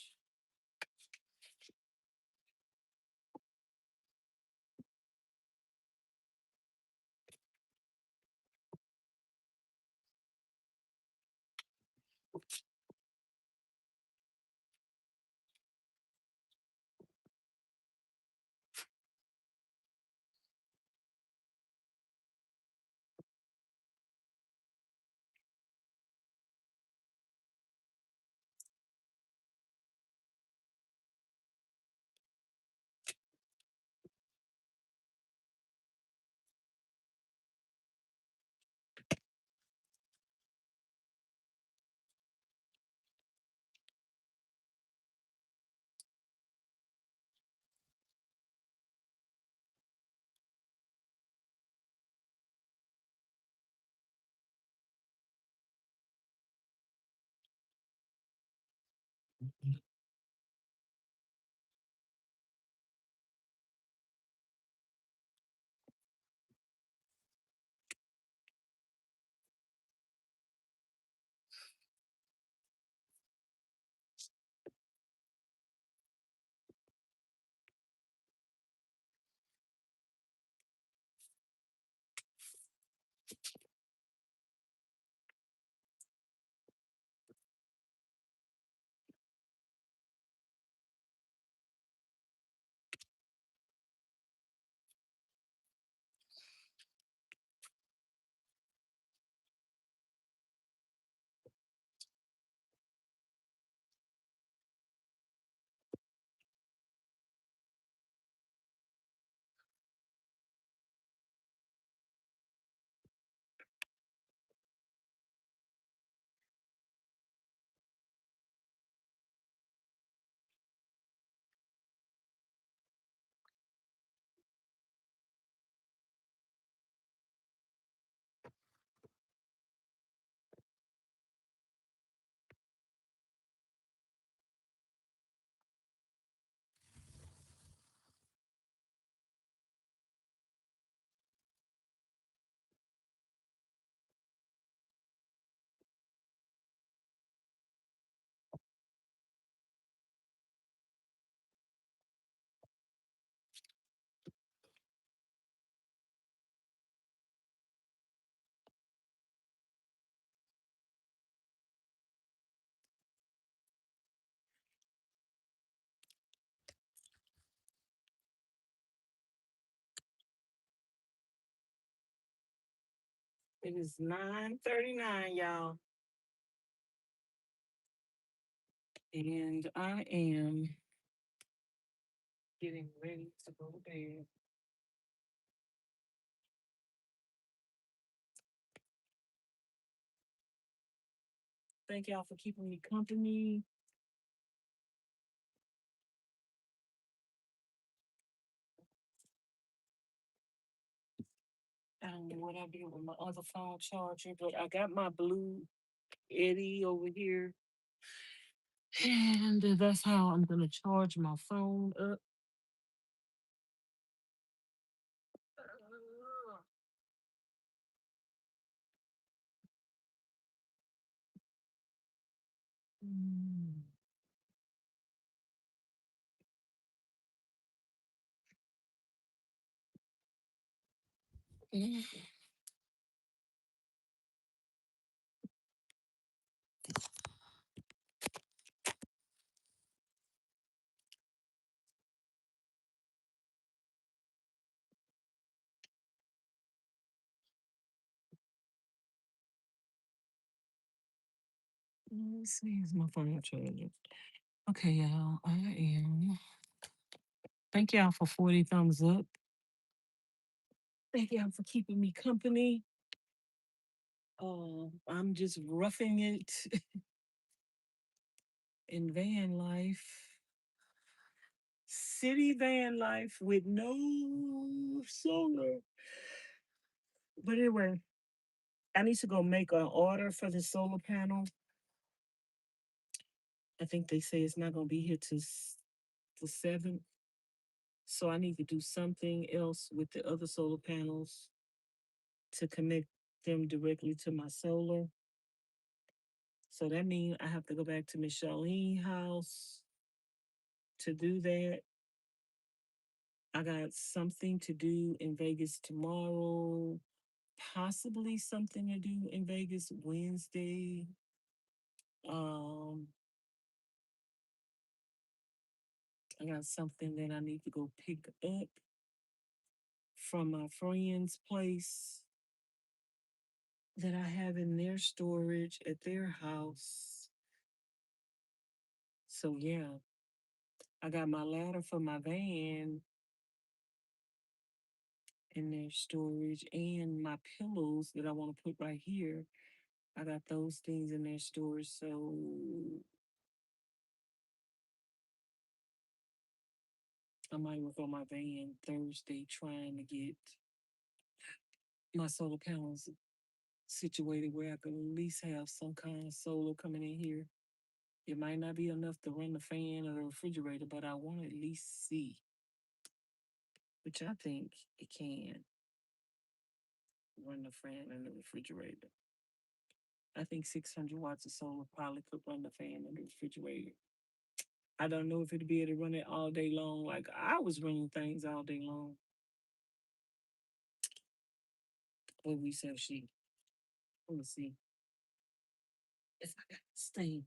It is 9:39, y'all. And I am getting ready to go to bed. Thank y'all for keeping me company. I don't know what I did with my other phone charger, but I got my blue Eddie over here. And that's how I'm gonna charge my phone up. Mm. Let's see, is my phone charging? Okay, y'all. I am. Thank y'all for 40 thumbs up. Thank y'all for keeping me company. I'm just roughing it in van life. City van life with no solar. But anyway, I need to go make an order for the solar panel. I think they say it's not going to be here till the 7th. So I need to do something else with the other solar panels to connect them directly to my solar. So that means I have to go back to Ms Charlene house to do that. I got something to do in Vegas tomorrow, possibly something to do in Vegas Wednesday. Um, I got something that I need to go pick up from my friend's place that I have in their storage at their house. So yeah, I got my ladder for my van in their storage and my pillows that I want to put right here. I got those things in their storage. So I might work on my van Thursday trying to get my solar panels situated where I could at least have some kind of solar coming in here. It might not be enough to run the fan or the refrigerator, but I want to at least see, which I think it can run the fan and the refrigerator. I think 600 watts of solar probably could run the fan and the refrigerator. I don't know if it'd be able to run it all day long like I was running things all day long. What we sell sheet. Let me see. If I got this thing.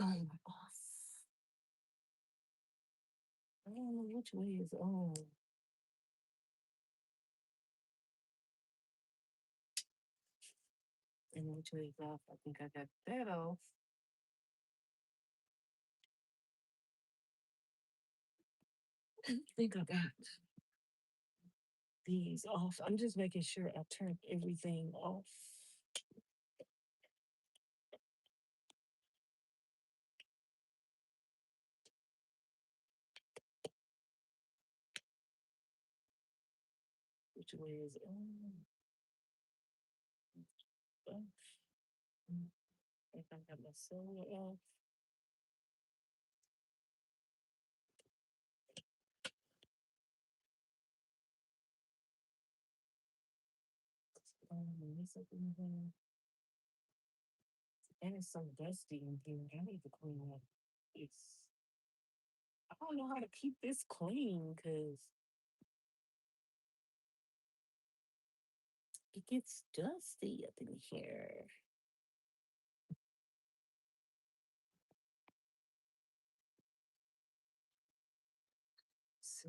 Oh, off. I don't know which way is on. And which way is off. I think I got that off. I think I got these off. I'm just making sure I turn everything off. Which way is on? Off. I think I got my solar off. This up in here. And it's so dusty in here. I need to clean up. It's I don't know how to keep this clean because it gets dusty up in here. So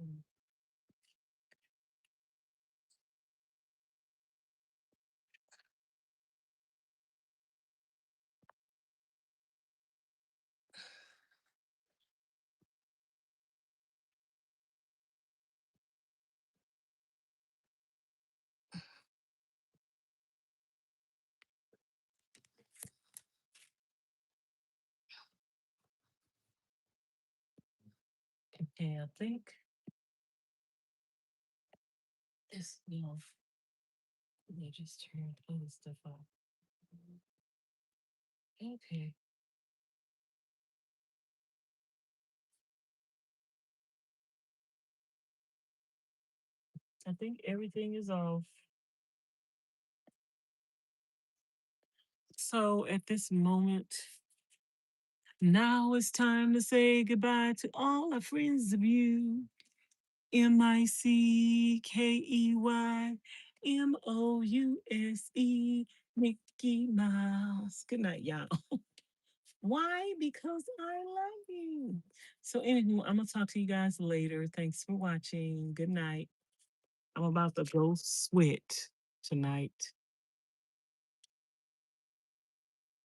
okay, I think this let me just turn other stuff off. Okay. I think everything is off. So at this moment, now it's time to say goodbye to all our friends of you. Mickey Mouse, Mickey Mouse. Good night, y'all. Why? Because I love you. So, anywho, I'm gonna talk to you guys later. Thanks for watching. Good night. I'm about to go sweat tonight.